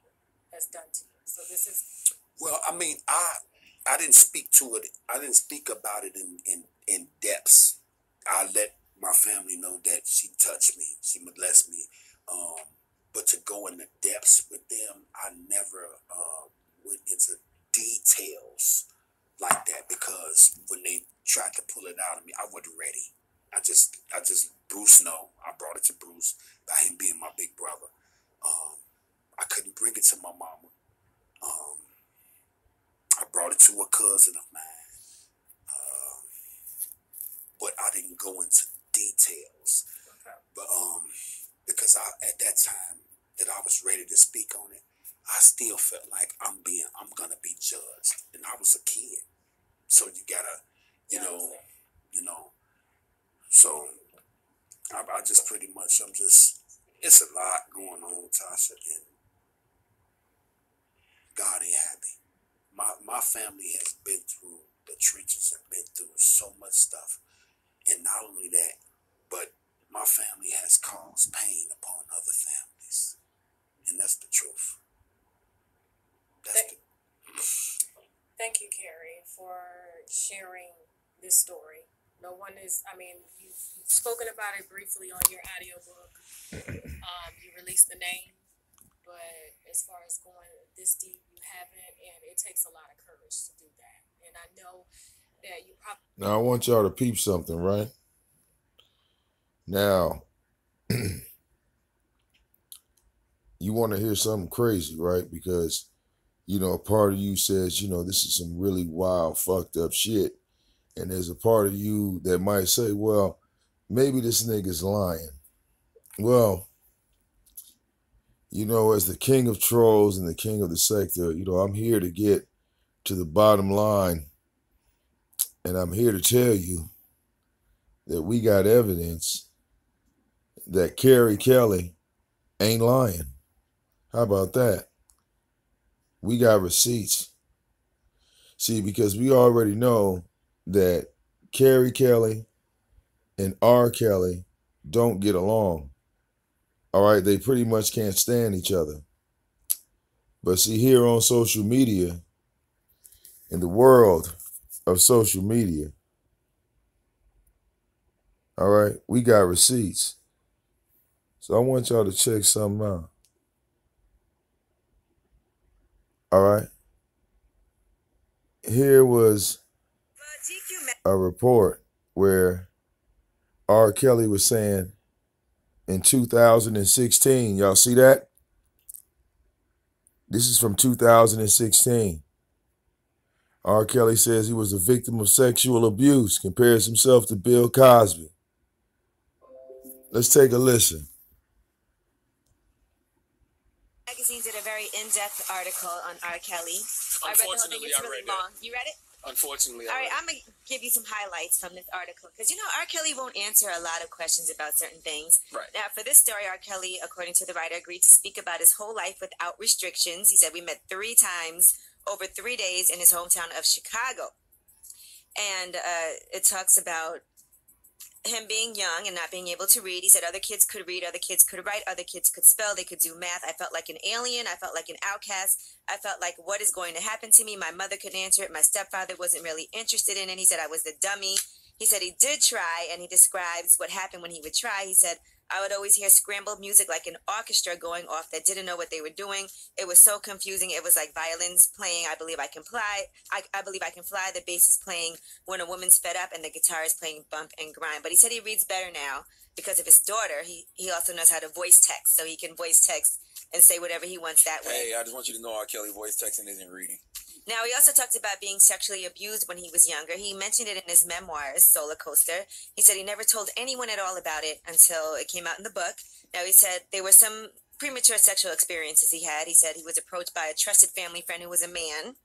has done to you. So this is... Well, I mean, I didn't speak to it. I didn't speak about it in depths. I let my family know that she touched me. She molested me. But to go into depths with them, I never went into details like that, because when they tried to pull it out of me, I wasn't ready. I just Bruce know. I brought it to Bruce by him being my big brother. I couldn't bring it to my mama. I brought it to a cousin of mine. But I didn't go into details. Okay. But because at that time that I was ready to speak on it, I still felt like I'm gonna be judged, and I was a kid, so you gotta, So I just pretty much it's a lot going on, Tasha, and God ain't happy. My family has been through the trenches and been through so much stuff, and not only that, but my family has caused pain upon other families, and that's the truth. Thank you, Carey, for sharing this story. No one is, you've spoken about it briefly on your audiobook. You released the name, but as far as going this deep, you haven't, and it takes a lot of courage to do that. And I know that you probably... Now, I want y'all to peep something, right? Now, you want to hear something crazy, right? Because, a part of you says, this is some really wild, fucked up shit. And there's a part of you that might say, well, maybe this nigga's lying. Well, as the king of trolls and the king of the sector, I'm here to get to the bottom line. And I'm here to tell you that we got evidence that R.kelly ain't lying. How about that? we got receipts. See, because we already know that Kelly and R. Kelly don't get along. All right, they pretty much can't stand each other. But see, here on social media, in the world of social media, all right, we got receipts. So I want y'all to check something out. All right. Here was a report where R. Kelly was saying in 2016, y'all see that? This is from 2016. R. Kelly says he was a victim of sexual abuse, compares himself to Bill Cosby. Let's take a listen. Magazine did a very in-depth article on R. Kelly. Unfortunately, I read it. Long. You read it? Unfortunately, all right. I'm gonna give you some highlights from this article because R. Kelly won't answer a lot of questions about certain things. Right. Now, for this story, R. Kelly, according to the writer, agreed to speak about his whole life without restrictions. He said we met 3 times over 3 days in his hometown of Chicago, and it talks about him being young and not being able to read. He said other kids could read, other kids could write, other kids could spell, they could do math. I felt like an alien. I felt like an outcast. I felt like, what is going to happen to me? My mother couldn't answer it. My stepfather wasn't really interested in it. He said I was the dummy. He said he did try, and he describes what happened when he would try. He said, I would always hear scrambled music like an orchestra going off that didn't know what they were doing. It was so confusing. It was like violins playing, I Believe I Can Fly. I Believe I Can Fly. The bass is playing When a Woman's Fed Up, and the guitar is playing Bump and Grind. But he said he reads better now because of his daughter. He also knows how to voice text, so he can voice text and say whatever he wants that way. Hey, I just want you to know R. Kelly voice texting isn't reading. Now, he also talked about being sexually abused when he was younger. He mentioned it in his memoirs, Solar Coaster. He said he never told anyone at all about it until it came out in the book. Now, he said there were some premature sexual experiences he had. He said he was approached by a trusted family friend who was a man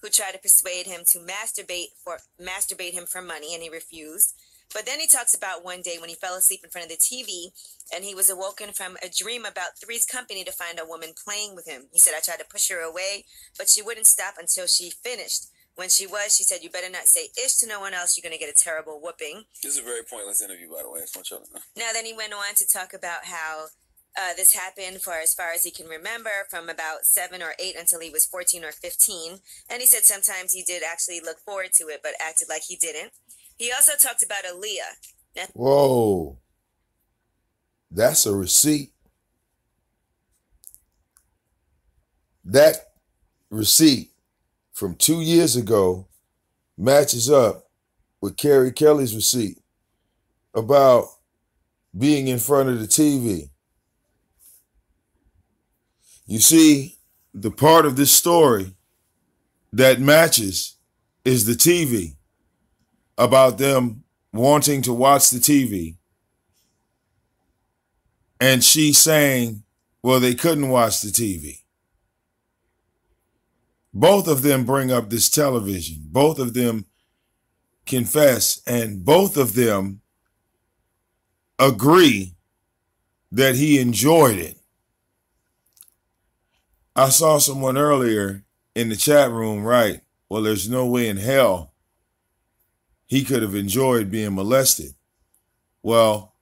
who tried to persuade him to masturbate him for money, and he refused. But then he talks about one day when he fell asleep in front of the TV and he was awoken from a dream about Three's Company to find a woman playing with him. He said, I tried to push her away, but she wouldn't stop until she finished. When she said, you better not say ish to no one else. You're going to get a terrible whooping. This is a very pointless interview, by the way. I just want y'all to know. Now, then he went on to talk about how this happened for as far as he can remember, from about 7 or 8 until he was 14 or 15. And he said sometimes he did actually look forward to it, but acted like he didn't. He also talked about Aaliyah. Whoa. That's a receipt. That receipt from 2 years ago matches up with Kelly's receipt about being in front of the TV. You see, the part of this story that matches is the TV, about them wanting to watch the TV. And she saying, well, they couldn't watch the TV. Both of them bring up this television. Both of them confess, and both of them agree that he enjoyed it. I saw someone earlier in the chat room write, well, there's no way in hell he could have enjoyed being molested. Well,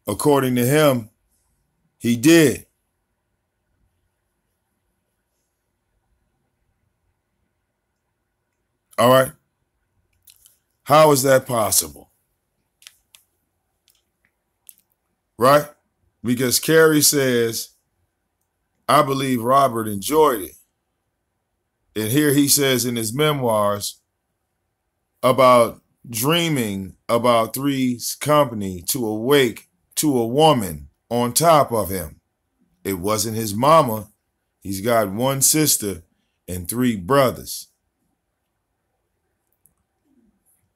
according to him, he did. All right. How is that possible? Right? Because Carey says, I believe Robert enjoyed it. And here he says in his memoirs about dreaming about Three's Company to awake to a woman on top of him. It wasn't his mama. He's got 1 sister and 3 brothers.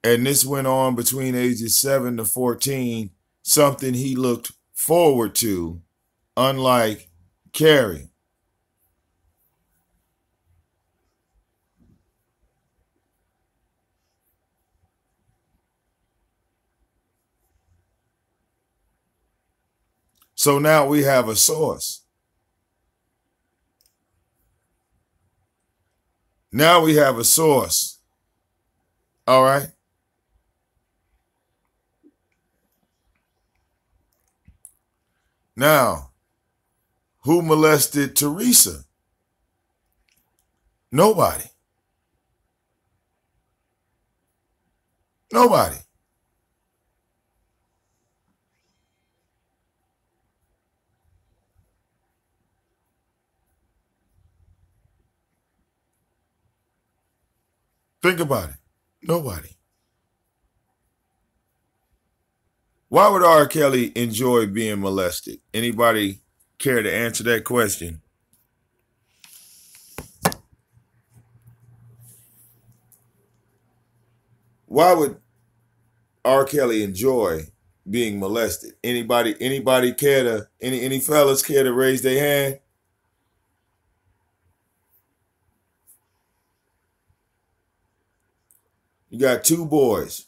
And this went on between ages 7 to 14, something he looked forward to, unlike Carey. So now we have a source. Now we have a source. All right. Now, who molested Teresa? Nobody. Nobody. Think about it. Nobody. Why would R. Kelly enjoy being molested? Anybody care to answer that question? Why would R. Kelly enjoy being molested? Anybody care to, any fellas care to raise their hand? You got two boys.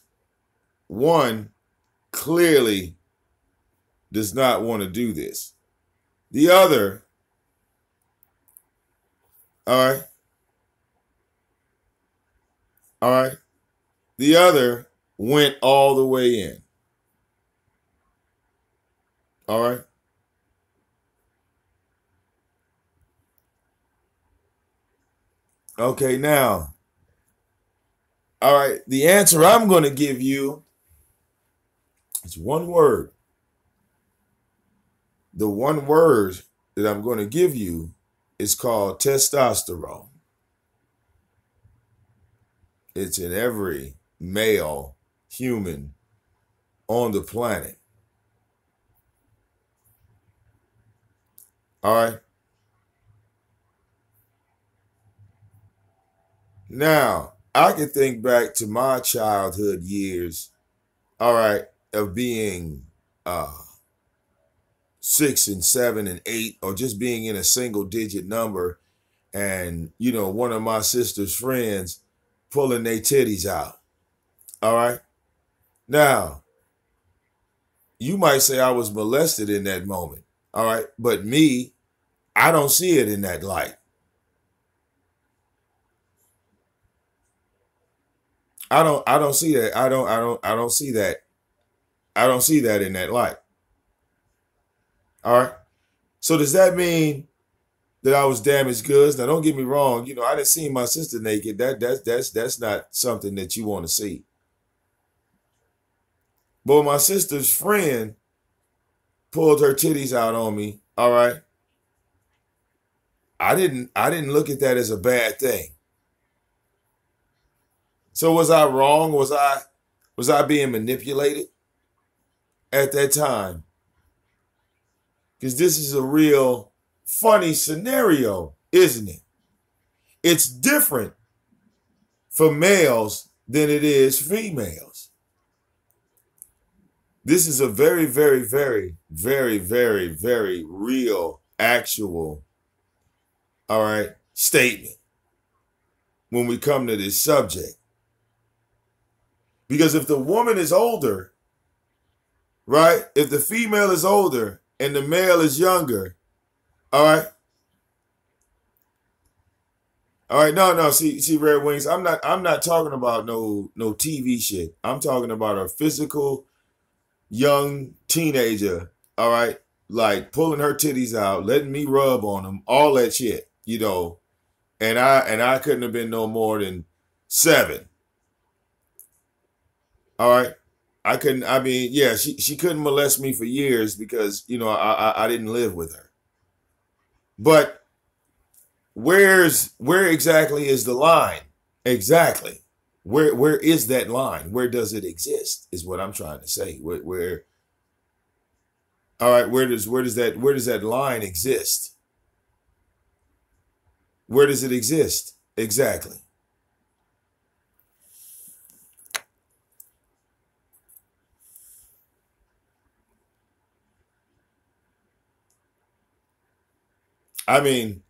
One clearly does not want to do this. The other, all right, the other went all the way in. All right. Okay, now, all right, the answer I'm going to give you is one word. The one word that I'm going to give you is called testosterone. It's in every male human on the planet. All right. Now, I can think back to my childhood years, all right, of being 6 and 7 and 8, or just being in a single digit number, and, you know, one of my sister's friends pulling their titties out. All right. Now, you might say I was molested in that moment. All right. But me, I don't see it in that light. I don't see that. I don't see that. I don't see that in that light. All right. So does that mean that I was damaged goods? Now, don't get me wrong. You know, I didn't see my sister naked. That's not something that you want to see. But my sister's friend pulled her titties out on me. All right. I didn't look at that as a bad thing. So was I wrong? Was I being manipulated at that time? Because this is a real funny scenario, isn't it? It's different for males than it is females. This is a very, very, very, very, very, very real, actual, all right, statement when we come to this subject. Because if the woman is older, right, if the female is older and the male is younger, all right, no, see, Red Wings, I'm not talking about no TV shit. I'm talking about a physical young teenager, all right, like pulling her titties out, letting me rub on them, all that shit, you know, and I couldn't have been no more than 7. All right. She couldn't molest me for years because, you know, I didn't live with her. But where exactly is the line? Exactly. Where is that line? Where does it exist? Is what I'm trying to say. Where all right, where does that line exist? Where does it exist? Exactly. I mean,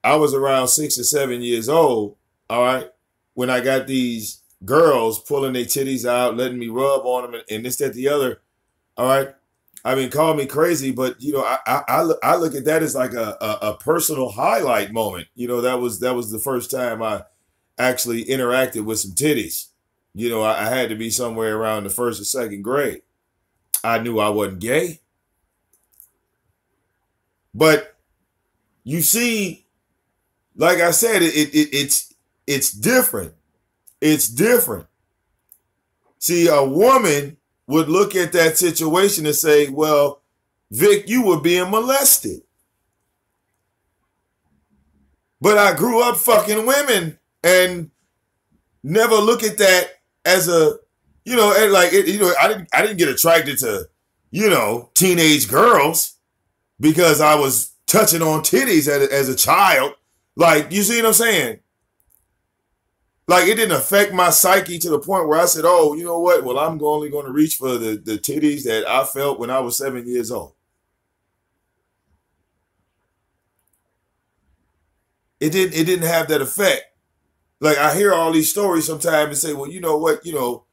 I was around 6 or 7 years old, all right, when I got these girls pulling their titties out, letting me rub on them, and this, that, the other, all right. I mean, call me crazy, but you know, I look at that as like a personal highlight moment. You know, that was the first time I actually interacted with some titties. You know, I had to be somewhere around the first or second grade. I knew I wasn't gay, but you see, like I said, it's different. It's different. See, a woman would look at that situation and say, well, Vic, you were being molested. But I grew up fucking women and never look at that as a, you know, and like, you know, I didn't get attracted to, you know, teenage girls because I was touching on titties as a child. Like, you see what I'm saying? Like, it didn't affect my psyche to the point where I said, oh, you know what? Well, I'm only going to reach for the titties that I felt when I was 7 years old. It didn't have that effect. Like, I hear all these stories sometimes and say, well, you know what? You know,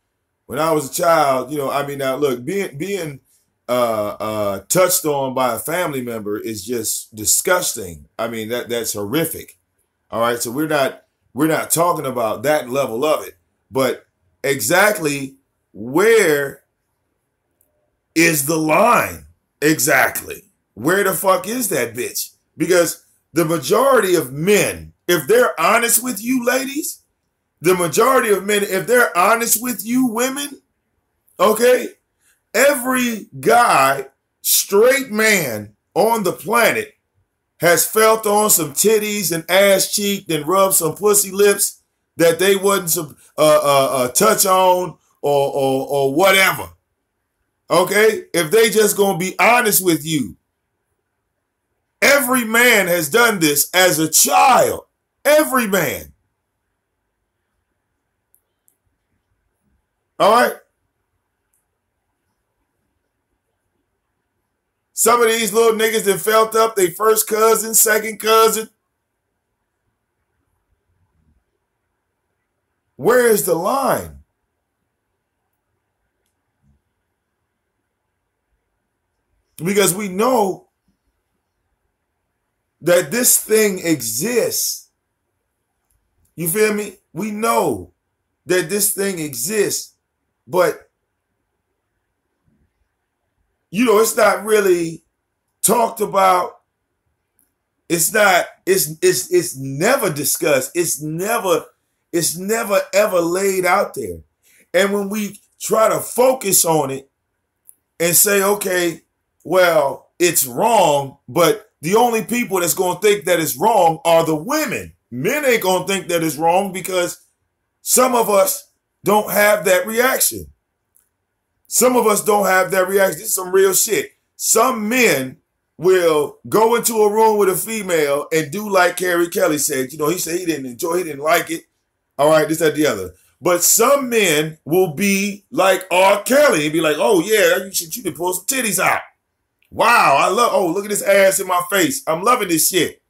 when I was a child, you know, I mean, now look, being touched on by a family member is just disgusting. I mean, that's horrific. All right. So we're not talking about that level of it, but exactly where is the line? Exactly. Where the fuck is that bitch? Because the majority of men, if they're honest with you ladies, the majority of men, if they're honest with you women, okay, every guy, straight man on the planet has felt on some titties and ass cheek and rubbed some pussy lips that they wouldn't touch on or whatever. Okay? If they just gonna be honest with you. Every man has done this as a child. Every man. All right? Some of these little niggas that felt up they first cousin, second cousin. Where is the line? Because we know that this thing exists. You feel me? We know that this thing exists, but you know, it's not really talked about. It's never discussed. It's never ever laid out there. And when we try to focus on it and say, okay, well, it's wrong, but the only people that's going to think that it's wrong are the women. Men ain't going to think that it's wrong because some of us don't have that reaction. Some of us don't have that reaction. This is some real shit. Some men will go into a room with a female and do like R.kelly said. You know, he said he didn't enjoy, he didn't like it. All right, this, that, the other. But some men will be like R.kelly and be like, oh yeah, you should pull some titties out. Wow, look at this ass in my face. I'm loving this shit.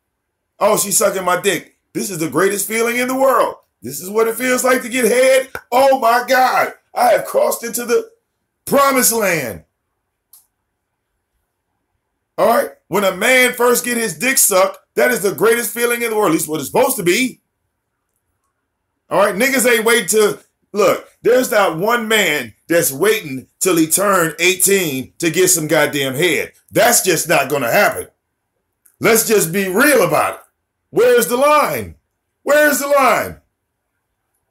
Oh, she's sucking my dick. This is the greatest feeling in the world. This is what it feels like to get head. Oh my God, I have crossed into the promised land. All right. When a man first get his dick sucked, that is the greatest feeling in the world. At least what it's supposed to be. All right. Niggas ain't waiting to look. There's not one man that's waiting till he turned 18 to get some goddamn head. That's just not going to happen. Let's just be real about it. Where's the line? Where's the line?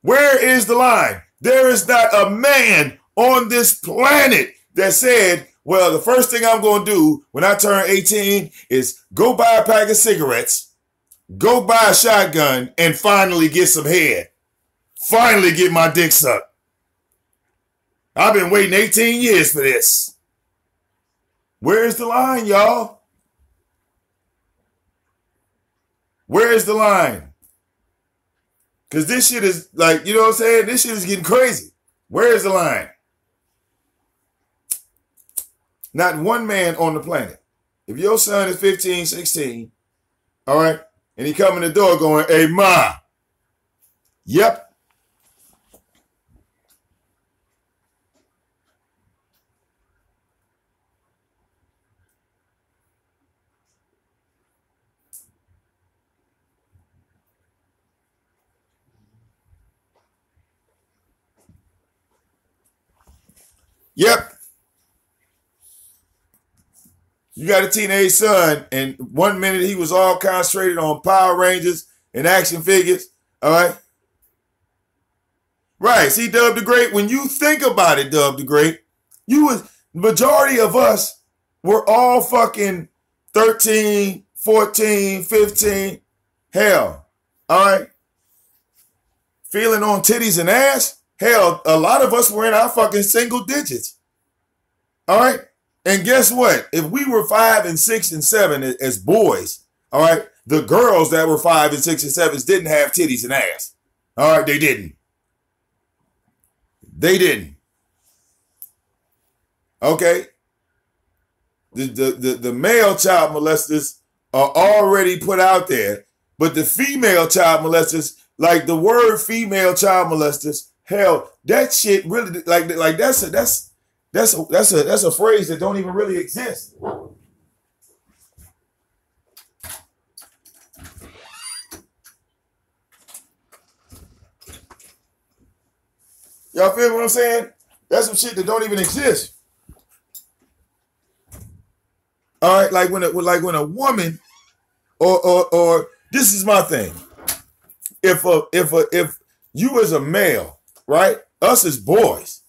Where is the line? There is not a man on this planet that said, well, the first thing I'm going to do when I turn 18 is go buy a pack of cigarettes, go buy a shotgun, and finally get some head. Finally get my dick sucked. I've been waiting 18 years for this. Where's the line, y'all? Where's the line? Because this shit is like, you know what I'm saying? This shit is getting crazy. Where's the line? Not one man on the planet. If your son is 15, 16, all right, and he come in the door going, hey, ma. Yep. Yep. You got a teenage son, and 1 minute he was all concentrated on Power Rangers and action figures. All right. Right. See, Dub the Great, when you think about it, Dub the Great, majority of us were all fucking 13, 14, 15. Hell. All right. Feeling on titties and ass. Hell, a lot of us were in our fucking single digits. All right. And guess what? If we were 5 and 6 and 7 as boys, all right, the girls that were 5 and 6 and 7 didn't have titties and ass. All right, they didn't. They didn't. Okay. The male child molesters are already put out there, but the female child molesters, like the word female child molesters, hell, that shit really like that's a phrase that don't even really exist. Y'all feel what I'm saying? That's some shit that don't even exist. All right, like when a woman, or this is my thing. If you as a male, right, us as boys,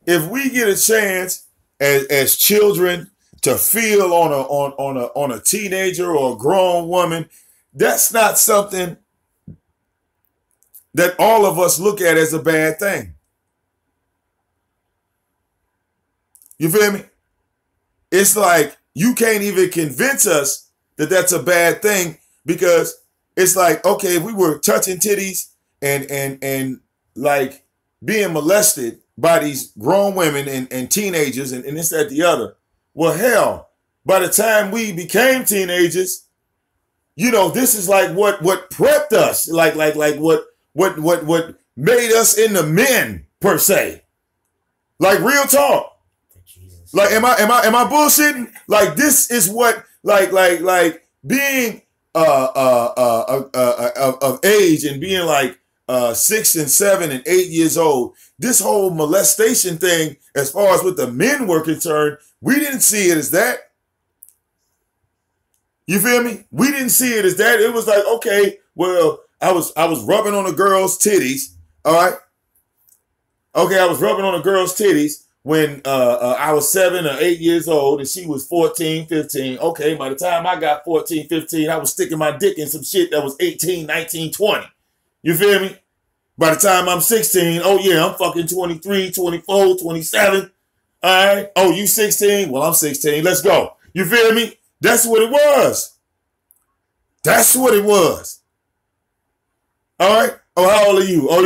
if we get a chance as children to feel on a teenager or a grown woman, that's not something that all of us look at as a bad thing. You feel me? It's like you can't even convince us that that's a bad thing, because it's like, okay, if we were touching titties and like being molested by these grown women and teenagers and this, that, the other. Well, hell, by the time we became teenagers, you know, this is like what prepped us, like what made us into men per se. Like real talk. Like am I bullshitting? Like this is what like being of age and being like 6 and 7 and 8 years old. This whole molestation thing, as far as with the men were concerned, we didn't see it as that. You feel me? We didn't see it as that. It was like, okay, well, I was rubbing on a girl's titties. All right. Okay, I was rubbing on a girl's titties when I was 7 or 8 years old and she was 14, 15. Okay, by the time I got 14, 15, I was sticking my dick in some shit that was 18, 19, 20. You feel me? By the time I'm 16, oh yeah, I'm fucking 23, 24, 27. All right. Oh, you 16? Well, I'm 16. Let's go. You feel me? That's what it was. That's what it was. All right. Oh, how old are you? Oh,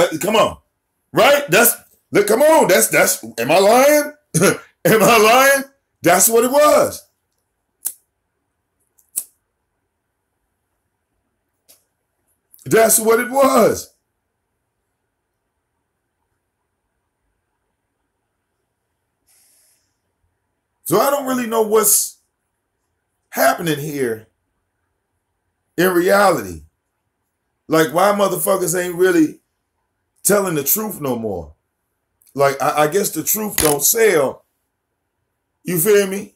yeah. Come on. Right? Come on. That's, am I lying? Am I lying? That's what it was. That's what it was. So I don't really know what's happening here in reality. Like why motherfuckers ain't really telling the truth no more. Like I guess the truth don't sell. You feel me?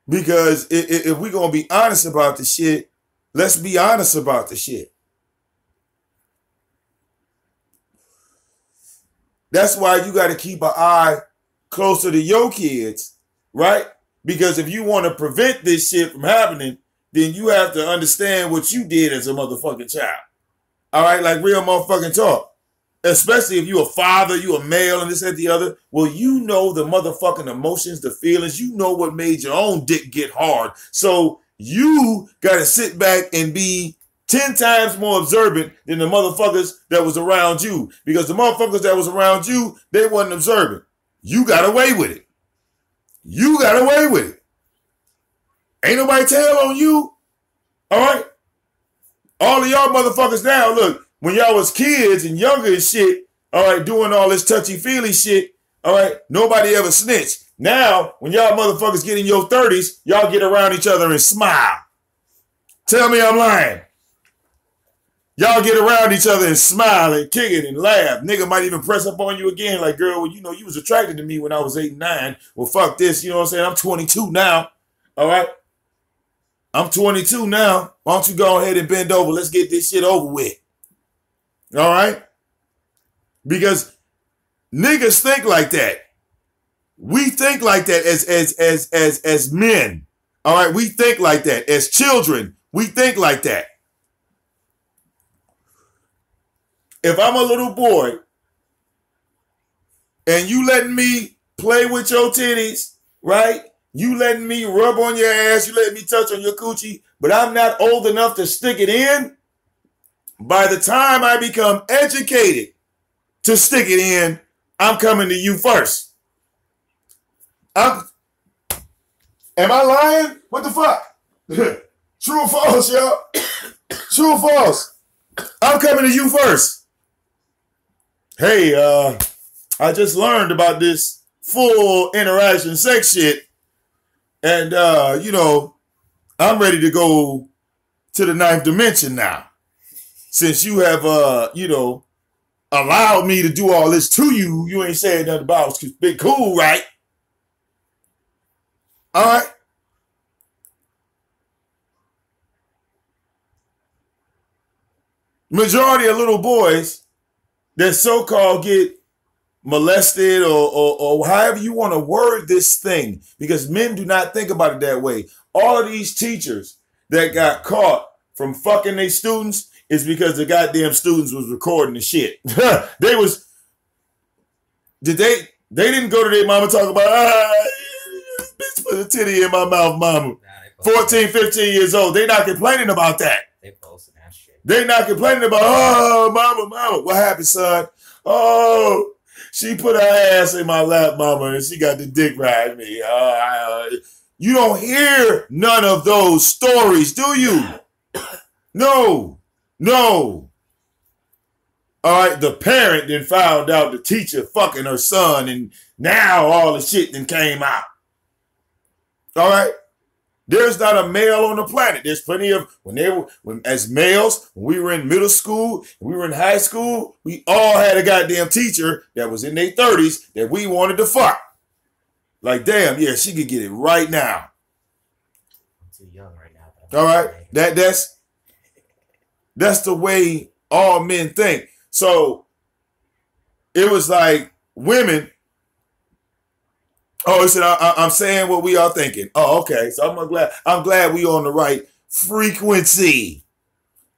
Because if we're going to be honest about the shit, let's be honest about the shit. That's why you got to keep an eye closer to your kids, right? Because if you want to prevent this shit from happening, then you have to understand what you did as a motherfucking child. All right? Like real motherfucking talk. Especially if you a father, you a male, and this and the other. Well, you know the motherfucking emotions, the feelings. You know what made your own dick get hard. So you got to sit back and be 10 times more observant than the motherfuckers that was around you. Because the motherfuckers that was around you, they wasn't observant. You got away with it. You got away with it. Ain't nobody tell on you. All right? All of y'all motherfuckers now, look, when y'all was kids and younger and shit, all right, doing all this touchy-feely shit, all right, nobody ever snitched. Now, when y'all motherfuckers get in your 30s, y'all get around each other and smile. Tell me I'm lying. Y'all get around each other and smile and kick it and laugh. Nigga might even press up on you again like, girl, well, you know, you was attracted to me when I was 8 and 9. Well, fuck this. You know what I'm saying? I'm 22 now. All right? I'm 22 now. Why don't you go ahead and bend over? Let's get this shit over with. All right? Because niggas think like that. We think like that as men. All right? We think like that. As children, we think like that. If I'm a little boy and you letting me play with your titties, right? You letting me rub on your ass, you letting me touch on your coochie, but I'm not old enough to stick it in, by the time I become educated to stick it in, I'm coming to you first. Am I lying? What the fuck? True or false, y'all? True or false? I'm coming to you first. Hey, I just learned about this full interaction sex shit. And, you know, I'm ready to go to the 9th dimension now. Since you have, you know, allowed me to do all this to you, you ain't saying nothing about it. Been cool, right? All right. Majority of little boys that so-called get molested or however you want to word this thing, because men do not think about it that way. All of these teachers that got caught from fucking their students is because the goddamn students was recording the shit. They didn't go to their mama talk about, bitch put a titty in my mouth, mama. 14, 15 years old. They not complaining about that. They posting that shit. They not complaining about, oh, mama. What happened, son? Oh, she put her ass in my lap, mama, and she got the dick riding me. You don't hear none of those stories, do you? No. All right, the parent then found out the teacher fucking her son, and now all the shit then came out. All right? There's not a male on the planet. There's plenty of, as males, when we were in middle school, when we were in high school, we all had a goddamn teacher that was in their 30s that we wanted to fuck. Like, damn, yeah, she could get it right now. I'm too young right now. All right? That's the way all men think. So it was like women. Oh, he said, I'm saying what we are thinking. Oh, okay. So I'm glad we on the right frequency.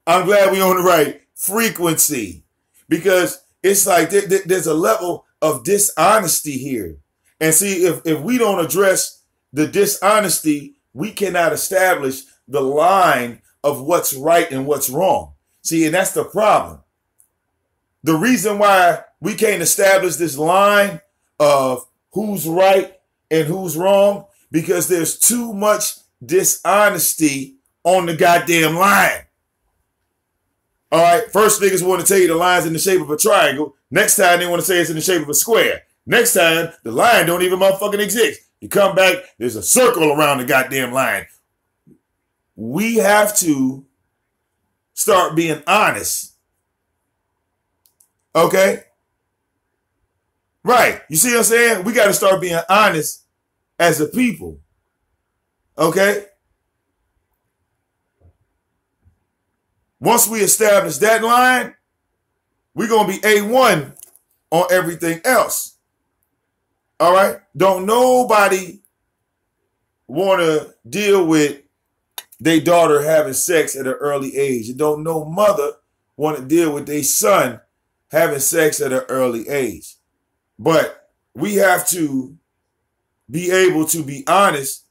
I'm glad we on the right frequency, because it's like there's a level of dishonesty here. And see, if we don't address the dishonesty, we cannot establish the line of what's right and what's wrong. See, and that's the problem. The reason why we can't establish this line of who's right and who's wrong, because there's too much dishonesty on the goddamn line. All right, first niggas want to tell you the line's in the shape of a triangle. Next time they want to say it's in the shape of a square. Next time the line don't even motherfucking exist. You come back, there's a circle around the goddamn line. We have to start being honest. Okay? Right. You see what I'm saying? We got to start being honest as a people. Okay? Once we establish that line, we're going to be A1 on everything else. All right? Don't nobody want to deal with their daughter having sex at an early age. And don't no mother want to deal with their son having sex at an early age. But we have to be able to be honest,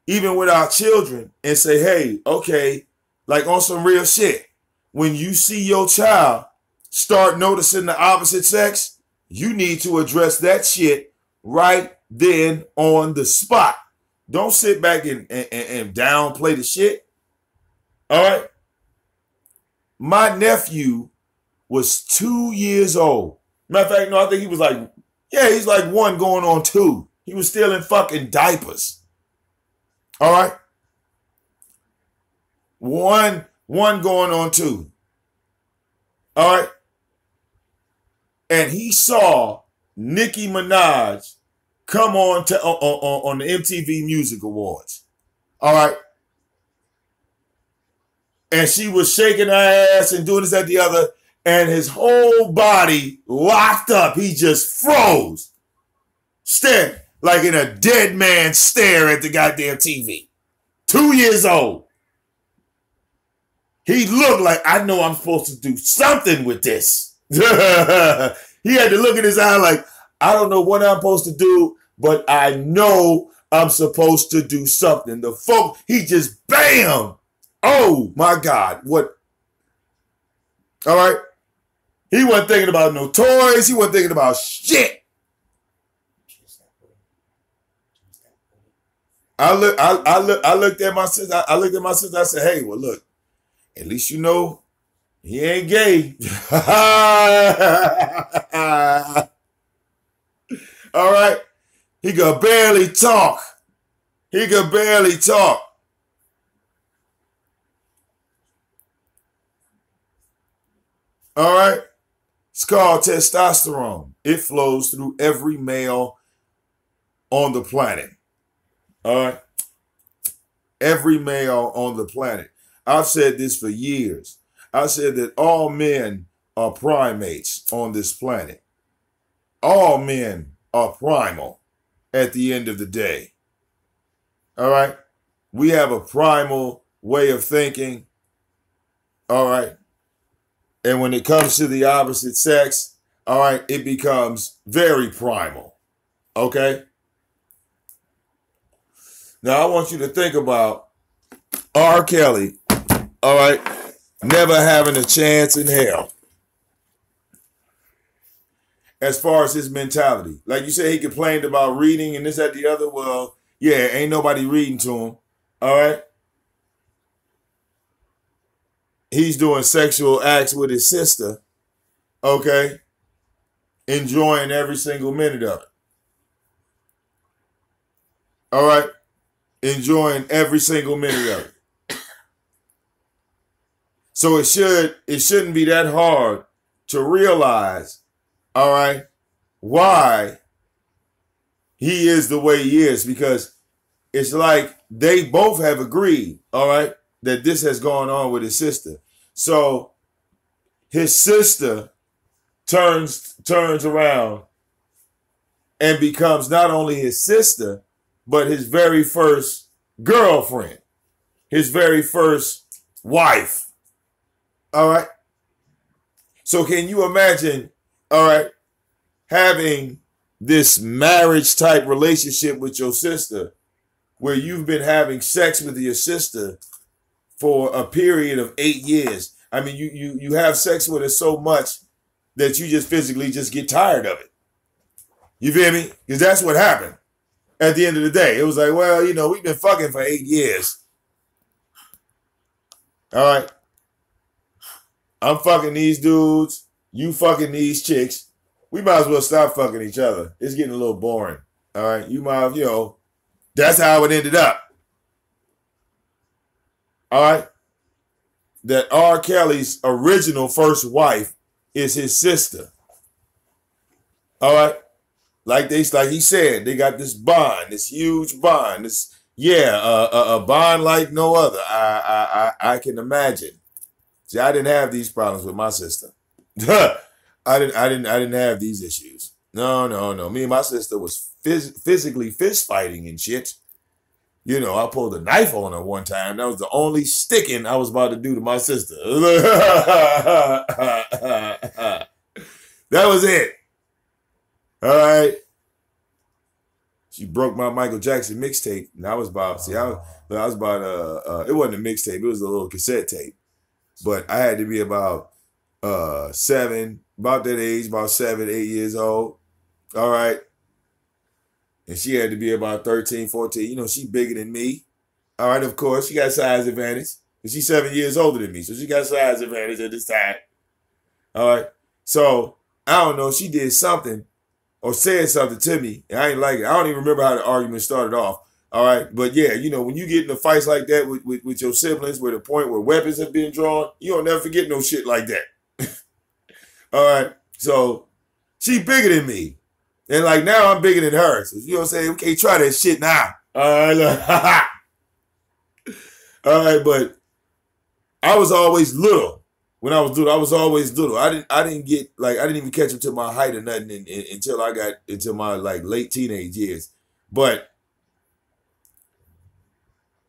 even with our children, and say, hey, okay, like on some real shit, when you see your child start noticing the opposite sex, you need to address that shit right then on the spot. Don't sit back and downplay the shit. All right? My nephew was 2 years old. Matter of fact, no, I think he was like, yeah, he's like 1 going on 2. He was still in fucking diapers. All right? One going on 2. All right. And he saw Nicki Minaj come on the MTV Music Awards. All right. And she was shaking her ass and doing this, that, the other. And his whole body locked up. He just froze. Stared like in a dead man stare at the goddamn TV. 2 years old. He looked like, I know I'm supposed to do something with this. He had to look in his eye like, I don't know what I'm supposed to do, but I know I'm supposed to do something. The folk, he just bam. Oh my God. What? All right. He wasn't thinking about no toys. He wasn't thinking about shit. I looked at my sister. I looked at my sister. I said, "Hey, well, look. At least you know he ain't gay." All right. He could barely talk. He could barely talk. All right. It's called testosterone. It flows through every male on the planet. All right. Every male on the planet. I've said this for years. I said that all men are primates on this planet. All men are primal at the end of the day. All right. We have a primal way of thinking. All right. And when it comes to the opposite sex, all right, it becomes very primal. Okay. Now, I want you to think about R. Kelly, all right, never having a chance in hell. As far as his mentality. Like you said, he complained about reading and this, that, the other. Well, yeah, ain't nobody reading to him, all right? He's doing sexual acts with his sister, okay? Enjoying every single minute of it. All right? Enjoying every single minute of it. So it shouldn't be that hard to realize, all right, why he is the way he is, because it's like they both have agreed, all right, that this has gone on with his sister. So his sister turns around and becomes not only his sister, but his very first girlfriend, his very first wife. All right. So can you imagine, all right, having this marriage type relationship with your sister where you've been having sex with your sister for a period of 8 years? I mean, you have sex with her so much that you just physically just get tired of it. You feel me? Because that's what happened. At the end of the day, it was like, well, you know, we've been fucking for 8 years. All right. I'm fucking these dudes. You fucking these chicks. We might as well stop fucking each other. It's getting a little boring. All right. You might have, you know, that's how it ended up. All right. That R. Kelly's original first wife is his sister. All right. Like he said, they got this bond, this huge bond. A bond like no other. I can imagine. See, I didn't have these problems with my sister. I didn't have these issues. No. Me and my sister was physically fist fighting and shit. You know, I pulled a knife on her one time. That was the only sticking I was about to do to my sister. That was it. All right. She broke my Michael Jackson mixtape, and I was about, it wasn't a mixtape, it was a little cassette tape. But I had to be about 7, about that age, about 7, 8 years old. All right. And she had to be about 13, 14. You know, she bigger than me. All right, of course, she got size advantage. And she's 7 years older than me, so she got size advantage at this time. All right. So, I don't know, she did something or said something to me, and I ain't like it. I don't even remember how the argument started off. All right. But yeah, you know, when you get into fights like that with your siblings, where the point where weapons have been drawn, you don't never forget no shit like that. All right. So she bigger than me. And like now I'm bigger than her. So you know what I'm saying? We can't try that shit now. All right. Look. All right, but I was always little. When I was little, I was always little. I didn't even catch up to my height or nothing until I got into my like late teenage years. But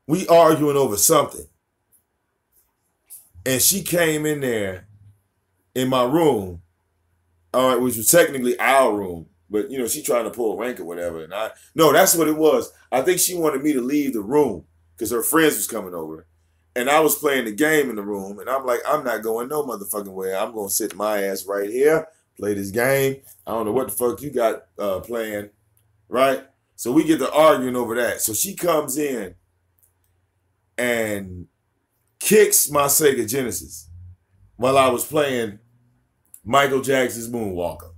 we arguing over something. And she came in there in my room, all right, which was technically our room. But, you know, she trying to pull rank or whatever. And no, that's what it was. I think she wanted me to leave the room because her friends was coming over. And I was playing the game in the room. And I'm like, I'm not going no motherfucking way. I'm going to sit my ass right here, play this game. I don't know what the fuck you got playing, right? So we get to arguing over that. So she comes in and kicks my Sega Genesis while I was playing Michael Jackson's Moonwalker.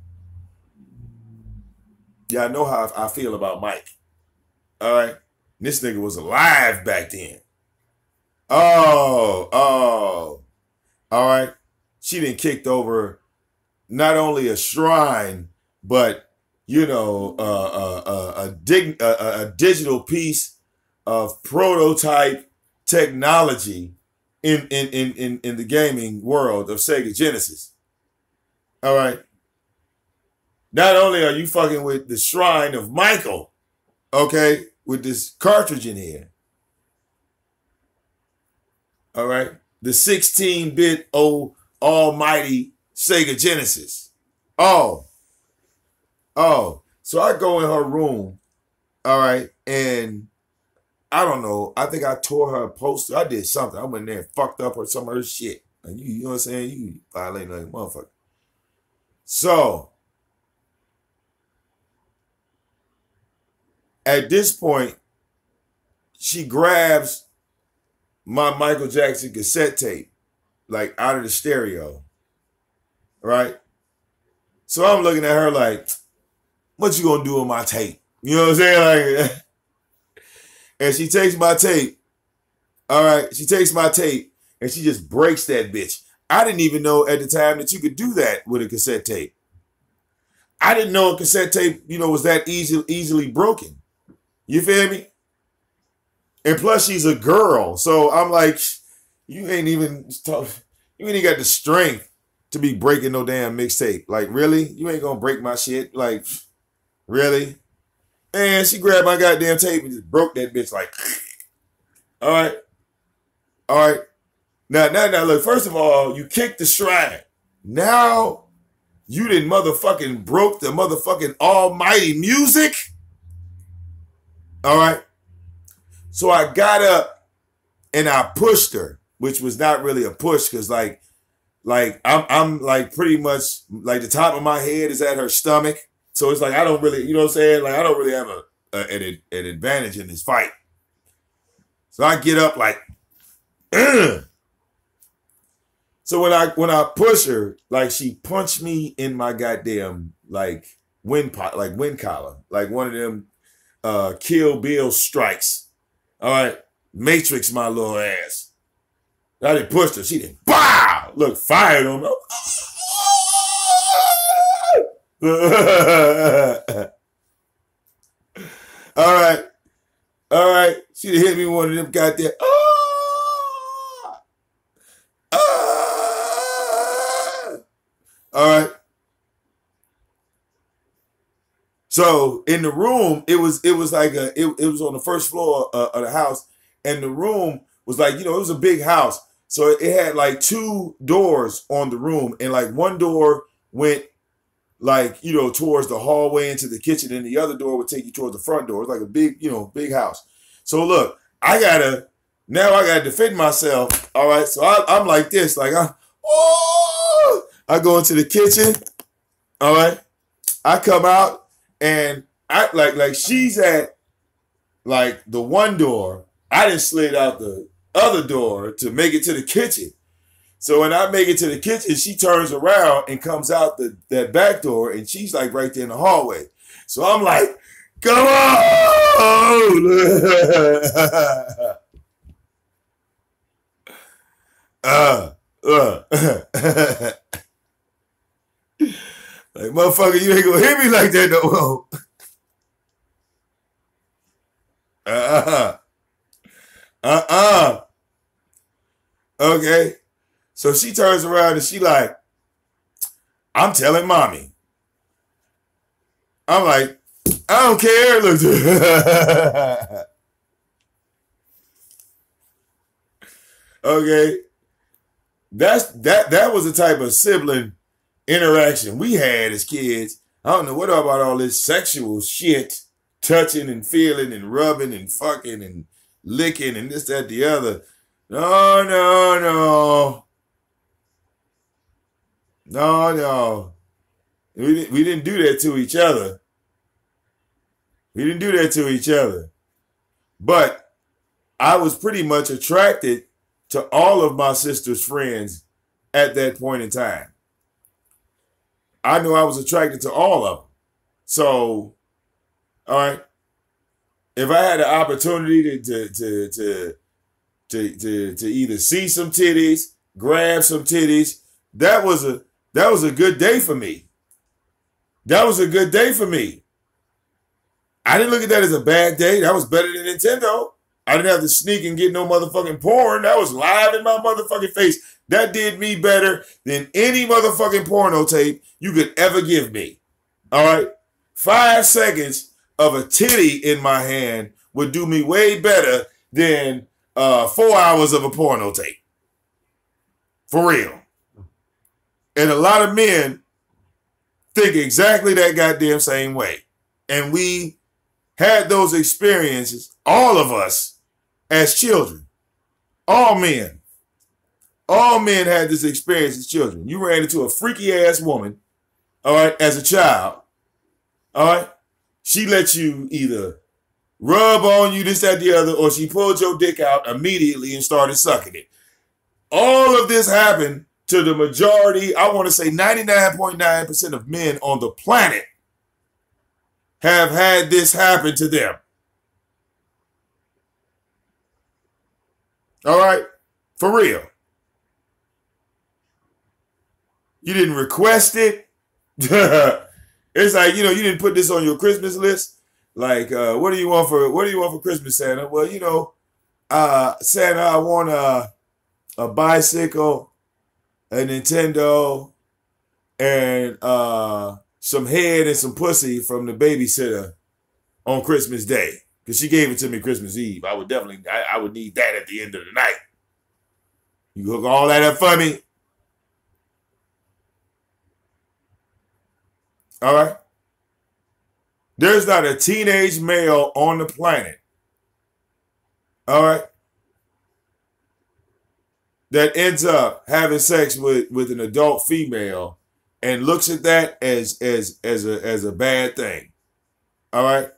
Yeah, I know how I feel about Mike. All right. This nigga was alive back then. Oh. All right. She done kicked over not only a shrine, but, you know, a digital piece of prototype technology in the gaming world of Sega Genesis. All right. Not only are you fucking with the shrine of Michael, okay, with this cartridge in here. All right. The 16-bit almighty Sega Genesis. Oh. So I go in her room, all right, and I don't know. I think I tore her poster. I did something. I went in there and fucked up some of her shit. And you know what I'm saying? You violating like a motherfucker. So, at this point, she grabs my Michael Jackson cassette tape, like out of the stereo, right? So I'm looking at her like, what you gonna do with my tape? You know what I'm saying? Like, and she takes my tape, all right? She takes my tape and she just breaks that bitch. I didn't even know at the time that you could do that with a cassette tape. I didn't know a cassette tape, you know, was that easily broken. You feel me? And plus she's a girl. So I'm like, you ain't even got the strength to be breaking no damn mixtape. Like, really? You ain't gonna break my shit? Like, really? And she grabbed my goddamn tape and just broke that bitch like, all right. Now, look, first of all, you kicked the shrine. Now, you didn't motherfucking broke the motherfucking almighty music. All right. So I got up and I pushed her, which was not really a push because like I'm like pretty much like the top of my head is at her stomach. So it's like I don't really, you know what I'm saying? Like I don't really have an advantage in this fight. So I get up like, ugh. So when I push her, like she punched me in my goddamn like wind collar, like one of them Kill Bill strikes. All right, Matrix my little ass. I didn't push her. She didn't. Bow. Look, fired on me. All right. She hit me one of them goddamn. All right. So in the room, it was like it was on the first floor of the house, and the room was like, you know, it was a big house, so it had like two doors on the room, and like one door went like, you know, towards the hallway into the kitchen, and the other door would take you towards the front door. It's like a big, you know, big house. So look, I gotta defend myself. All right, so I'm like this, like I go into the kitchen. All right, I come out. And I like she's at like the one door. I didn't slid out the other door to make it to the kitchen. So when I make it to the kitchen, she turns around and comes out that back door, and she's like right there in the hallway. So I'm like, come on! Motherfucker, you ain't gonna hit me like that no more. Okay. So she turns around and she like, I'm telling mommy. I'm like, I don't care. Look. Okay. That was the type of sibling interaction we had as kids. I don't know what about all this sexual shit, touching and feeling and rubbing and fucking and licking and this, that, the other. No. We didn't do that to each other. But I was pretty much attracted to all of my sister's friends at that point in time. I knew I was attracted to all of them. So, all right, if I had the opportunity to either see some titties, grab some titties, that was a good day for me. I didn't look at that as a bad day. That was better than Nintendo. I didn't have to sneak and get no motherfucking porn. That was live in my motherfucking face. That did me better than any motherfucking porno tape you could ever give me. All right? 5 seconds of a titty in my hand would do me way better than 4 hours of a porno tape. For real. And a lot of men think exactly that goddamn same way. And we had those experiences, all of us, as children. All men had this experience as children. You ran into a freaky ass woman, all right, as a child, all right? She let you either rub on you, this, that, the other, or she pulled your dick out immediately and started sucking it. All of this happened to the majority, I want to say 99.9% of men on the planet have had this happen to them. All right? For real. You didn't request it. It's like, you didn't put this on your Christmas list. Like, what do you want for Christmas, Santa? Well, Santa, I want a bicycle, a Nintendo, and some head and some pussy from the babysitter on Christmas Day. Because she gave it to me Christmas Eve. I would need that at the end of the night. You hook all that up for me? All right? There's not a teenage male on the planet, all right, that ends up having sex with an adult female and looks at that as a bad thing. All right?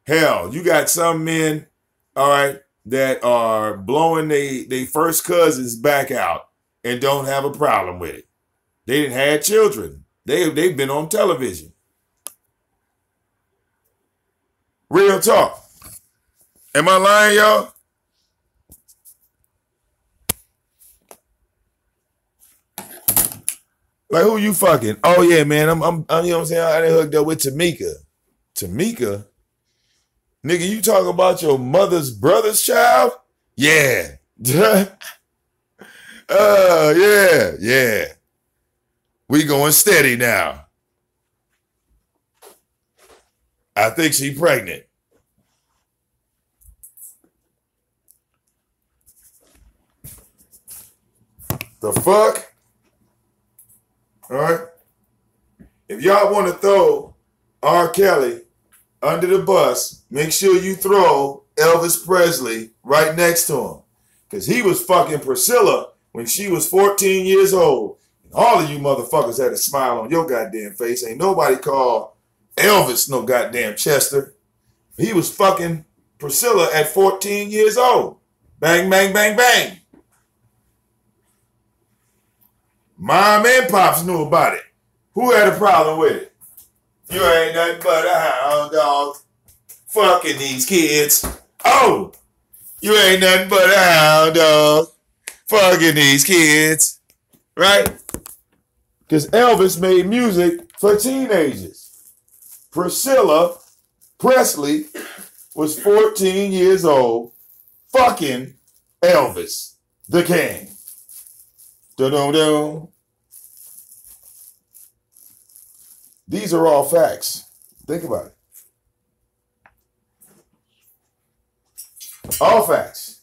Hell, you got some men, all right, that are blowing they first cousins back out and don't have a problem with it. They didn't have children. They've been on television. Real talk. Am I lying, y'all? Like, who you fucking? Oh yeah, man. I'm you know what I'm saying? I done hooked up with Tamika. Tamika? Nigga, you talking about your mother's brother's child? Yeah. Yeah. We going steady now. I think she pregnant. The fuck? All right? If y'all want to throw R.Kelly under the bus, make sure you throw Elvis Presley right next to him. Because he was fucking Priscilla when she was 14 years old. And all of you motherfuckers had a smile on your goddamn face. Ain't nobody called Elvis no goddamn Chester. He was fucking Priscilla at 14 years old. Bang, bang, bang, bang. Mom and Pops knew about it. Who had a problem with it? You ain't nothing but a hound dog. Fucking these kids. Oh, you ain't nothing but a hound dog. Fucking these kids. Right? Because Elvis made music for teenagers. Priscilla Presley was 14 years old fucking Elvis the King. Dun-dun-dun. These are all facts. Think about it. All facts.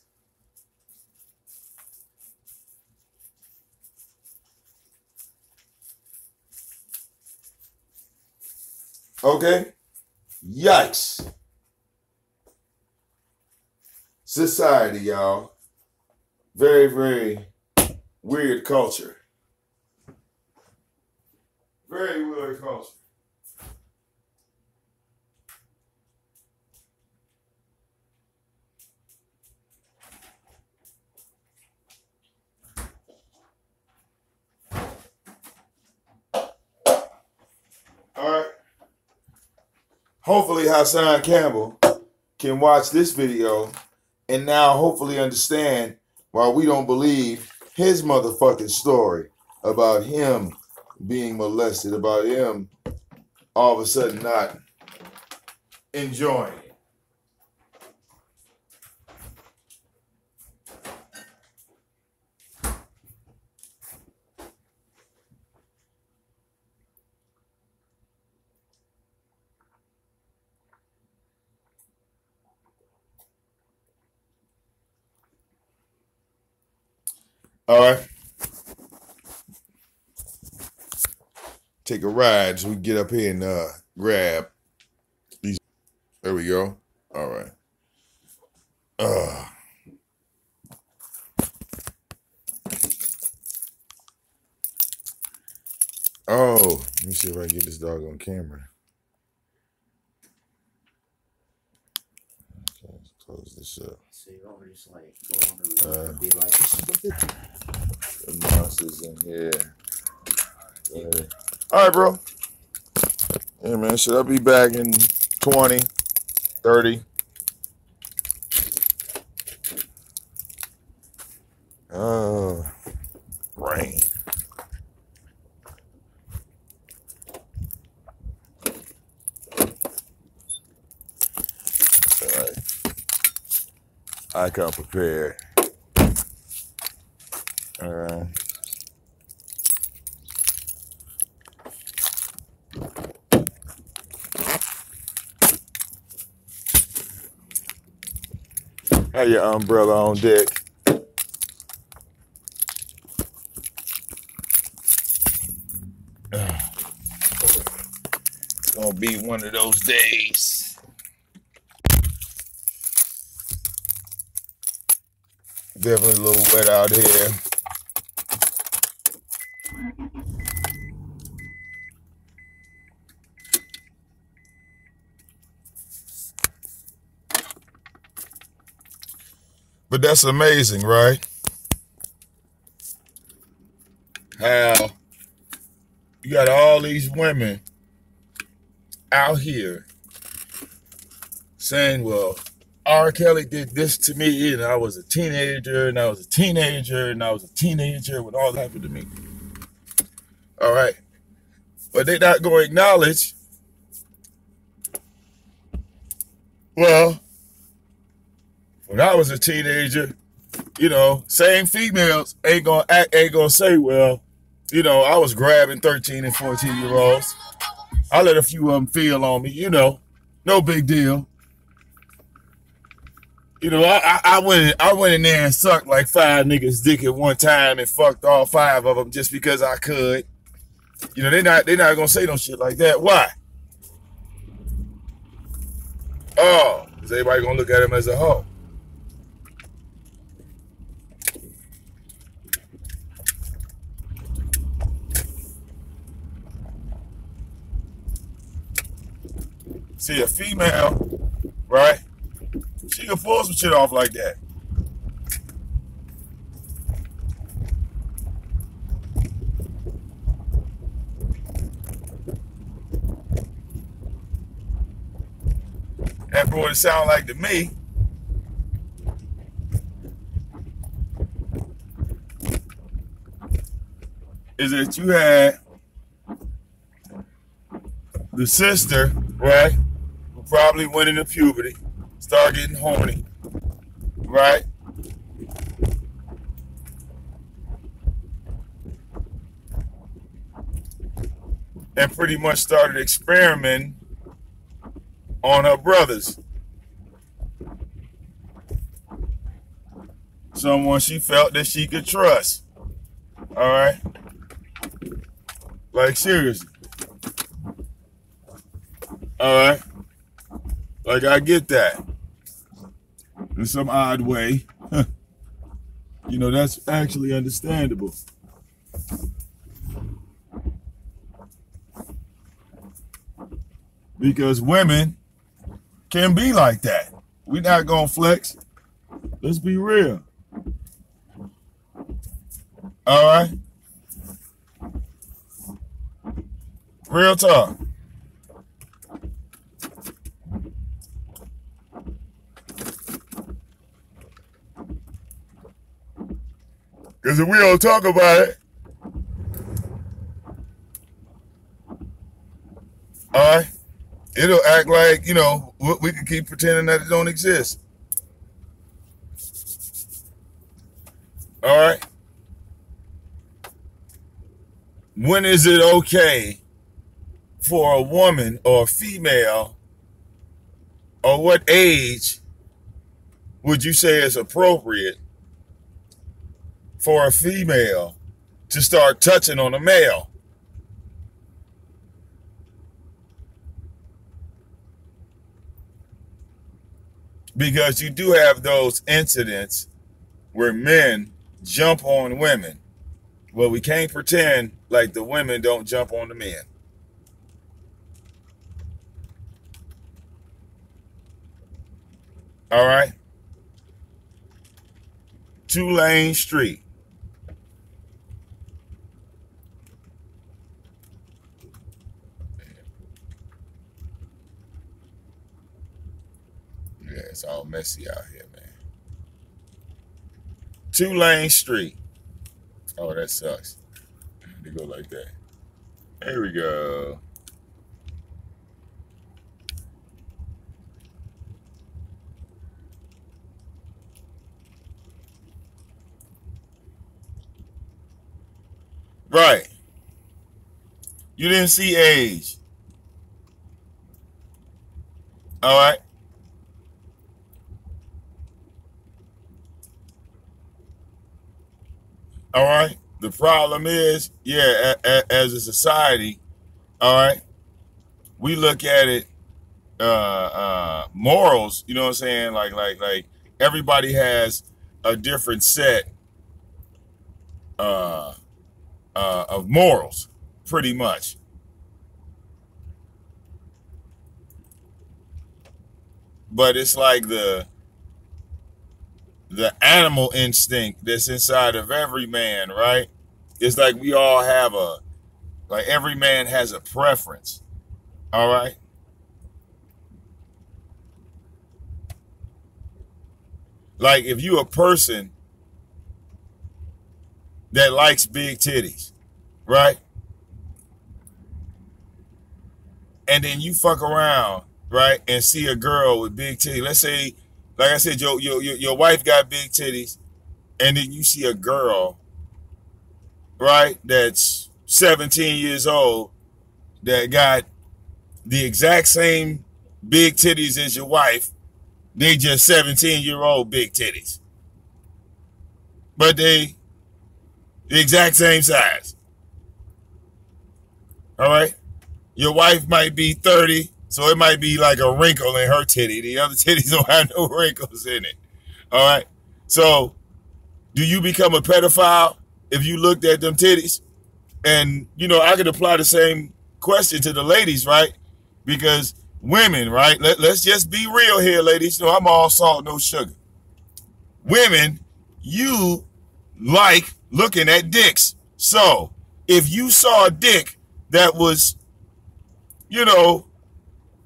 Okay? Yikes. Society, y'all. Very, very weird culture. Very weird culture. All right. Hopefully Hassan Campbell can watch this video and now hopefully understand why we don't believe his motherfucking story about him being molested, about him all of a sudden not enjoying it. All right. Take a ride so we can get up here and grab these. There we go. All right. Oh, let me see if I can get this dog on camera. Okay, let's close this up. So you don't just like go on the road and be like, this is what The monsters in here. All right, bro. Yeah, man. Should I be back in 20, 30? Rain. All right. I come prepared. All right. Have your umbrella on deck. It's gonna be one of those days. Definitely a little wet out here. But that's amazing, right? How you got all these women out here saying, well, R. Kelly did this to me, and I was a teenager, and I was a teenager, and I was a teenager when all that happened to me. All right. But they're not going to acknowledge, well, when I was a teenager, you know, same females ain't gonna say, well, you know, I was grabbing 13 and 14-year-olds. I let a few of them feel on me, you know, no big deal. You know, I went in there and sucked like 5 niggas' dick at one time and fucked all 5 of them just because I could. You know, they're not gonna say no shit like that. Why? Oh, is everybody gonna look at him as a hoe? See, a female, right? She can pull some shit off like that. That's what it sound like to me. Is that you had the sister, right, who probably went into puberty, start getting horny, right? And pretty much started experimenting on her brothers. Someone she felt that she could trust. All right? Like, seriously. All right? Like, I get that. In some odd way. You know, that's actually understandable. Because women can be like that. We're not going to flex. Let's be real. All right? Real talk. Because if we don't talk about it, all right, it'll act like, you know, we can keep pretending that it don't exist. All right? When is it okay for a woman or a female, or what age would you say is appropriate for a female to start touching on a male? Because you do have those incidents where men jump on women. Well, we can't pretend like the women don't jump on the men. All right? 2-lane street. Yeah, it's all messy out here, man. 2-lane street. Oh, that sucks. They go like that. There we go. Right. You didn't see age. All right. All right. The problem is, yeah, as a society, all right, we look at it, morals. You know what I'm saying? Like everybody has a different set of morals, pretty much. But it's like the animal instinct that's inside of every man, right? It's like we all have like every man has a preference, all right? Like if you a person that likes big titties, right? And then you fuck around, right, and see a girl with big titties. Let's say, like I said, your wife got big titties, and then you see a girl, right, that's 17 years old that got the exact same big titties as your wife. They just 17-year-old big titties. But they the exact same size. All right? Your wife might be 30, so it might be like a wrinkle in her titty. The other titties don't have no wrinkles in it. All right? So, do you become a pedophile if you looked at them titties? And, you know, I could apply the same question to the ladies, right? Because women, right? Let's just be real here, ladies. You know, I'm all salt, no sugar. Women, you like looking at dicks. So, if you saw a dick that was, you know,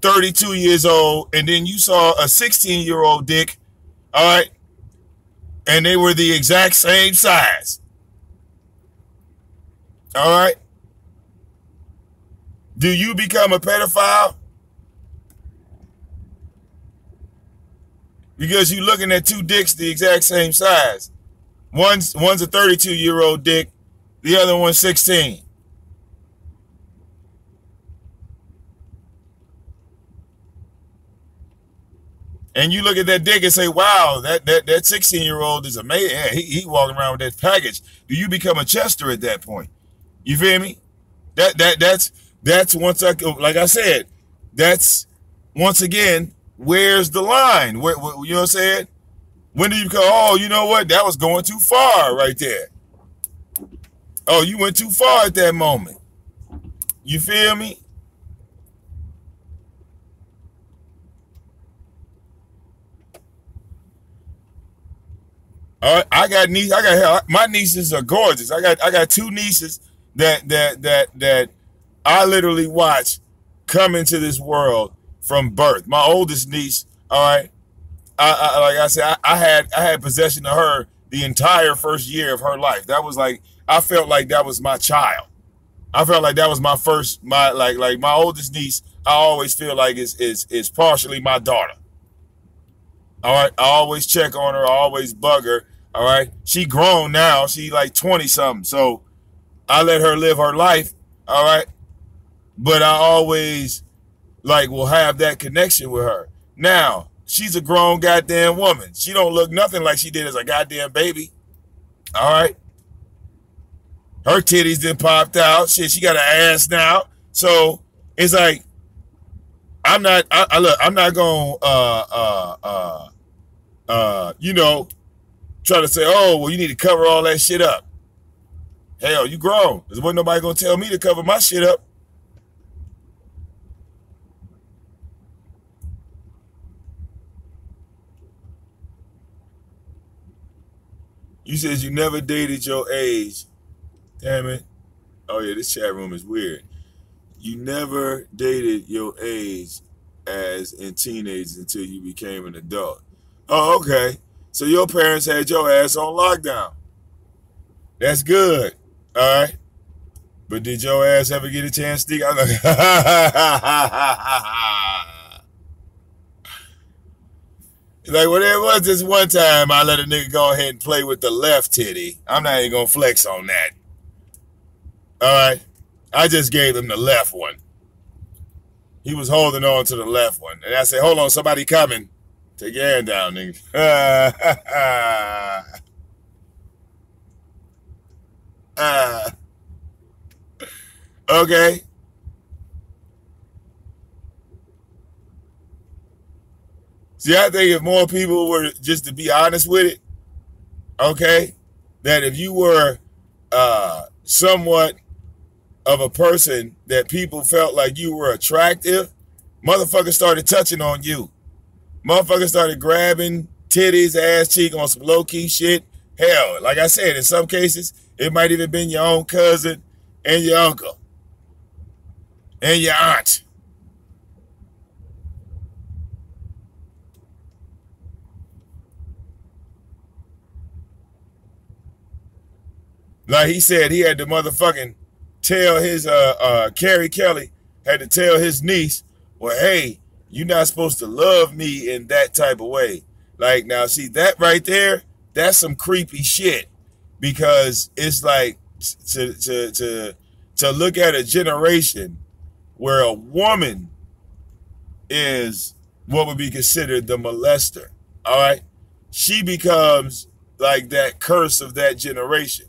32 years old, and then you saw a 16-year-old dick, all right, and they were the exact same size, all right, Do you become a pedophile? Because you're looking at two dicks the exact same size. One's a 32-year-old dick, the other one's 16. And you look at that dick and say, wow, that 16-year-old is amazing. Yeah, he walking around with that package. Do you become a Chester at that point? You feel me? That's once like I said, that's once again, where's the line? Where, you know what I'm saying? When do you go, oh, you know what? That was going too far right there. Oh, you went too far at that moment. You feel me? All right, I got my nieces are gorgeous. I got two nieces that I literally watch come into this world from birth. My oldest niece, all right, I like I said, I had possession of her the entire first year of her life. That was like, I felt like that was my child. I felt like that was my first, like my oldest niece. I always feel like is partially my daughter. All right, I always check on her. I always bug her. All right, she grown now. She like 20 something. So I let her live her life. All right, but I always like will have that connection with her. Now she's a grown goddamn woman. She don't look nothing like she did as a goddamn baby. All right, her titties then popped out. Shit, she got an ass now. So it's like I'm not. Look, I'm not gonna you know, try to say, oh, well, you need to cover all that shit up. Hell, you grown. There wasn't nobody gonna tell me to cover my shit up. You said you never dated your age. Damn it. Oh yeah, this chat room is weird. You never dated your age as in teenagers until you became an adult. Oh, okay. So your parents had your ass on lockdown. That's good. All right. But did your ass ever get a chance to sneak out? Like, well, there was this one time I let a nigga go ahead and play with the left titty. I'm not even going to flex on that. All right. I just gave him the left one. He was holding on to the left one. And I said, hold on, somebody coming. Take your hand down, nigga. Okay. See, I think if more people were just to be honest with it, okay, that if you were somewhat of a person that people felt like you were attractive, motherfuckers started touching on you. Motherfuckers started grabbing titties, ass cheek on some low-key shit. Hell, like I said, in some cases, it might even been your own cousin and your uncle and your aunt. Like he said, he had to motherfucking tell his, R.kelly had to tell his niece, well, hey, you're not supposed to love me in that type of way. Like, now, see, that right there, that's some creepy shit. Because it's like to look at a generation where a woman is what would be considered the molester. All right? She becomes like that curse of that generation.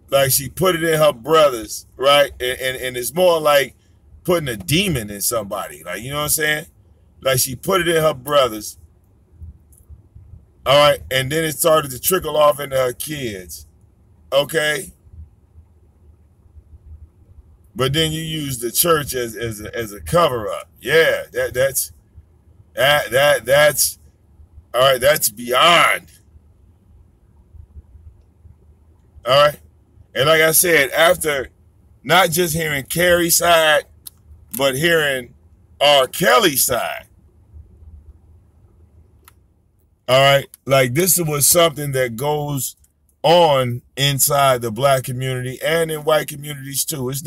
Like she put it in her brothers, right? And it's more like putting a demon in somebody. Like, you know what I'm saying? Like she put it in her brothers. All right. And then it started to trickle off into her kids. Okay. But then you use the church as a cover up. Yeah, that's all right, that's beyond. All right. And like I said, after not just hearing Carey's side, but hearing R.kelly's side. All right. Like this was something that goes on inside the black community and in white communities too. It's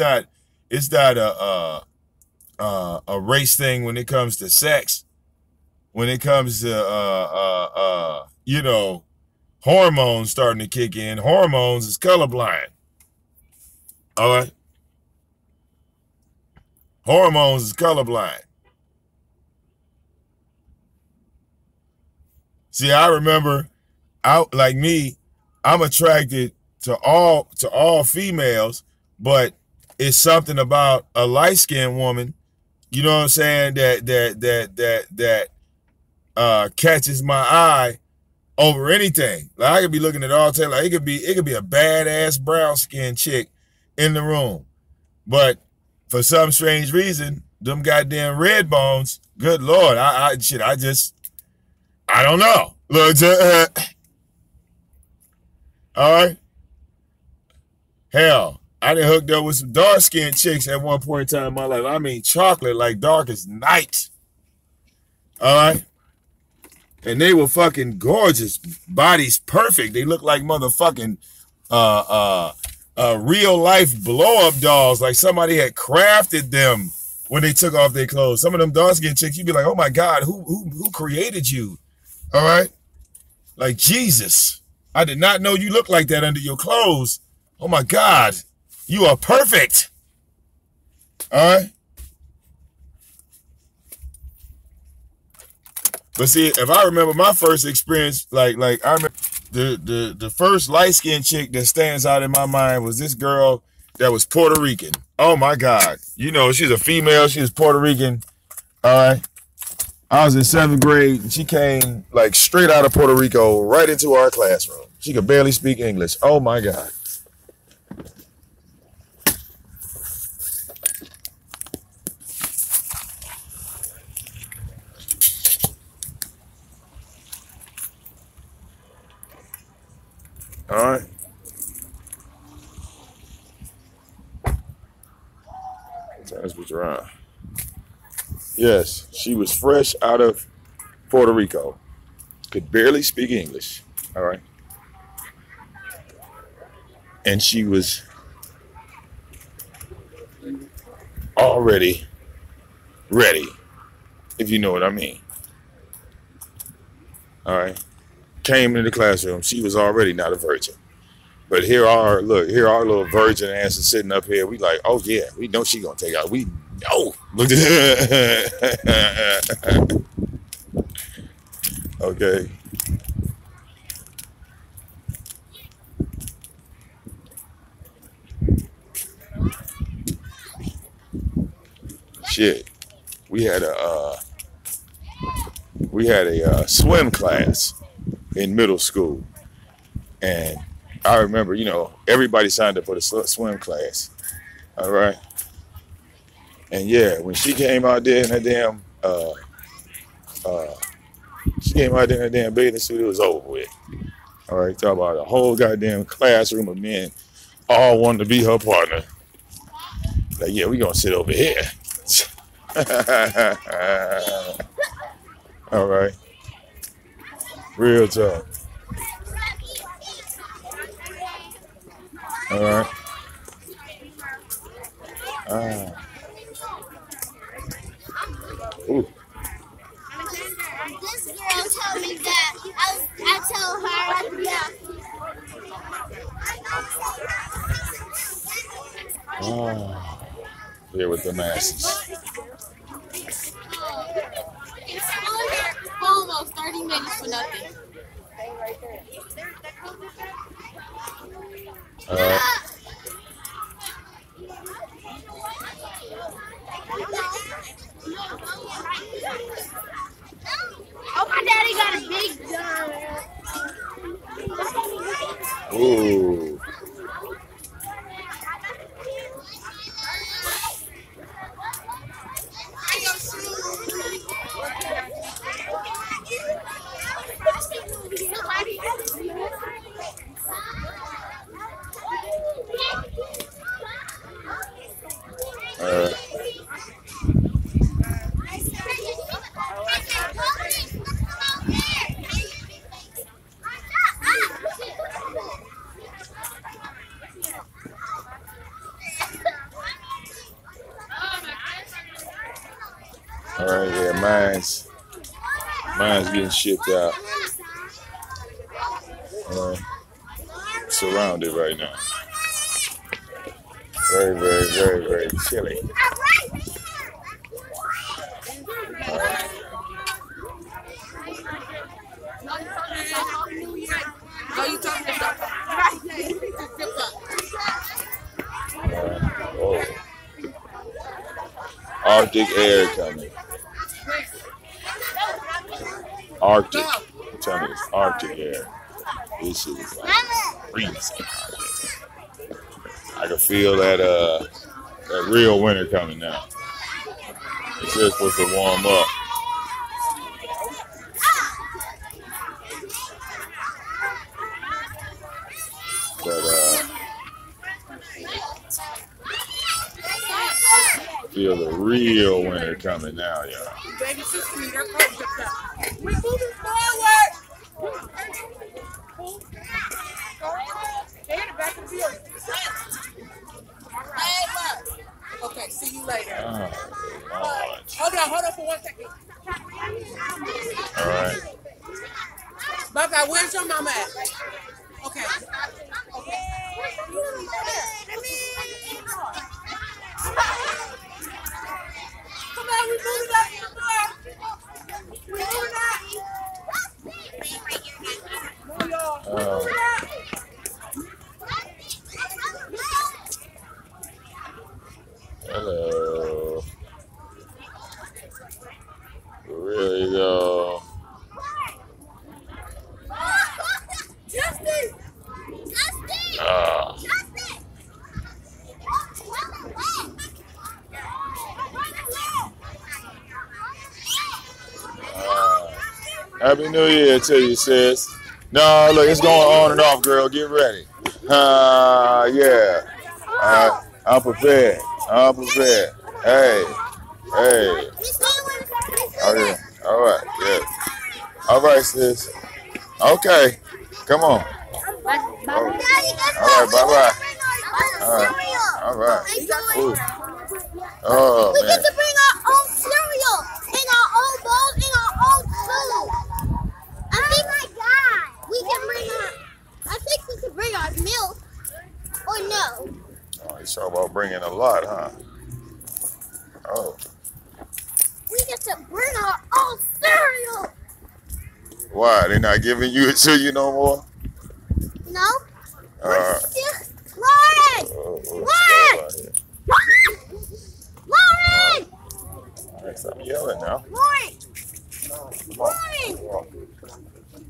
it's not a race thing when it comes to sex. When it comes to you know, hormones starting to kick in. Hormones is colorblind. All right. Hormones is colorblind. See, I remember, like me, I'm attracted to all females, but it's something about a light-skinned woman, you know what I'm saying, that catches my eye over anything. Like I could be looking at all time, like it could be a badass brown-skinned chick in the room, but for some strange reason, them goddamn red bones, good Lord, I don't know. Look, all right. Hell, I done hooked up with some dark-skinned chicks at one point in time in my life. I mean, chocolate like dark as night. All right. And they were fucking gorgeous. Bodies perfect. They look like motherfucking real life blow-up dolls. Like somebody had crafted them when they took off their clothes. Some of them dark-skinned chicks, you'd be like, oh my God, who created you? All right. Like Jesus. I did not know you looked like that under your clothes. Oh my God. You are perfect. All right. But see, if I remember my first experience, like I remember the first light-skinned chick that stands out in my mind was this girl that was Puerto Rican. Oh my God. You know, she's a female. She was Puerto Rican. All right. I was in 7th grade and she came like straight out of Puerto Rico right into our classroom. She could barely speak English. Oh my God. All right. That's what's around. Yes, she was fresh out of Puerto Rico. Could barely speak English. All right. And she was already ready, if you know what I mean. All right. Came into the classroom. She was already not a virgin. But here our little virgin ass is sitting up here. We like, oh yeah, we know she gonna take out. We know. Look at that. Okay. Shit. We had a swim class in middle school. And I remember, you know, everybody signed up for the swim class. All right. And yeah, when she came out there in that damn bathing suit, it was over with. All right, talk about a whole goddamn classroom of men all wanting to be her partner. Like, yeah, we gonna sit over here. All right. Real talk. All right. Ooh. This girl told me that I told her, yeah. Oh, here with the masses. Almost 30 minutes for nothing. All right. Oh, my daddy got a big gun. Ooh. Mine's getting shipped out. Surrounded right now. Very, very, very, very chilly. Oh. Arctic air coming. Arctic. I'm telling you, it's Arctic air. This shit is like freezing. I can feel that real winter coming now. It's just supposed to warm up. But feel the real winter coming now, y'all. We're moving forward. Stay in the back of the building. Okay, see you later. Oh, Hold on for 1 second. all right. Buckeye, where's your mama at? Okay. Come on, we're moving up. We're moving up. Hello. Really go. Justin! Happy New Year to you, sis. No, look, it's going on and off, girl. Get ready. Yeah. I'm prepared. Hey. Okay. All right. Yeah. All right, sis. Okay. Come on. All right. Bye-bye. All right. Ooh. Oh, We man. get to bring our own cereal and our own bowls and our own food. I think we can bring our milk. Or no. Oh, you talking about bringing a lot, huh? Oh. We get to bring our own cereal. Why? They not giving you it to you no more? No. Lauren! Lauren! All right, stop yelling now. Lauren!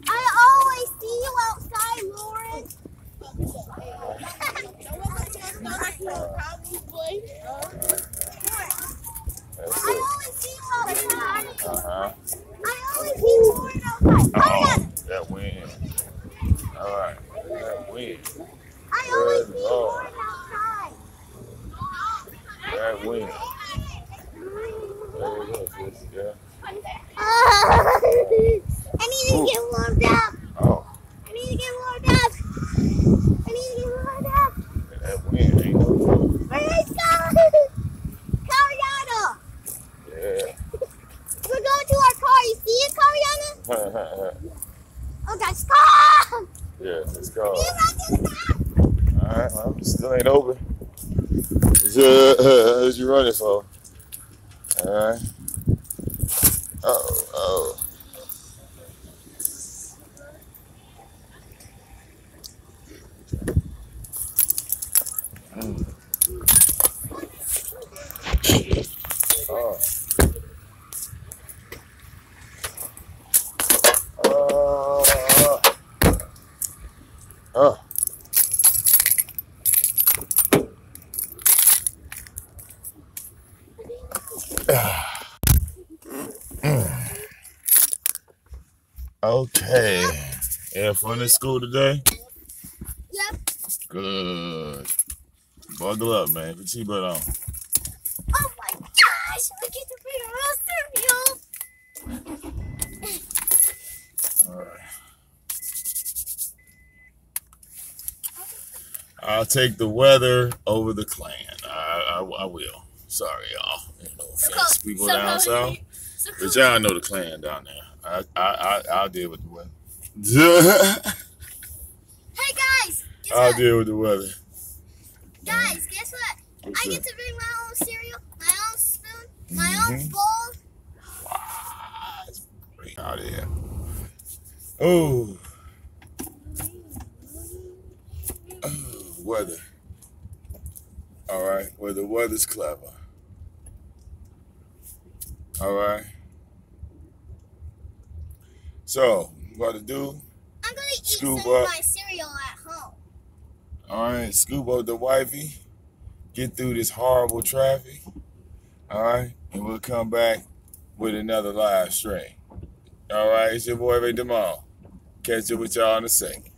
I always see you outside, Lauren. I always see you outside. I always see Lauren outside. That wind. All right. That wind. I always see Lauren outside. That wind. There it is, sis. Yeah. I need to get warmed up. Oh. I need to get warmed up. That wind ain't no joke. Where's that? Cariana. Yeah. We're going to our car. You see it, Cariana? Oh, gosh. Stop! Yeah, let's go. You run to the car. All right, well, still ain't open. What's you running for? All right. Oh. Okay. Have fun at school today? Yep. Good. Buckle up, man. Put your seatbelt on. Oh my gosh. We get to bring our own cereal. All right. I'll take the weather over the Klan. I will. Sorry, y'all. No offense, people down south. But y'all know the Klan down there. All I'll deal with the weather. Hey guys, guess I'll what? deal with the weather. Guys, guess what? What's I that? get to bring my own cereal, my own spoon, my own bowl. Wow, it's great out here. Oh, weather. All right, well, the weather's clever. All right. So, what to do? I'm gonna eat Scoop some of up. my cereal at home. All right, scoop up the wifey. Get through this horrible traffic. All right, and we'll come back with another live stream. All right, it's your boy Ray Demond. Catch up with y'all in a second.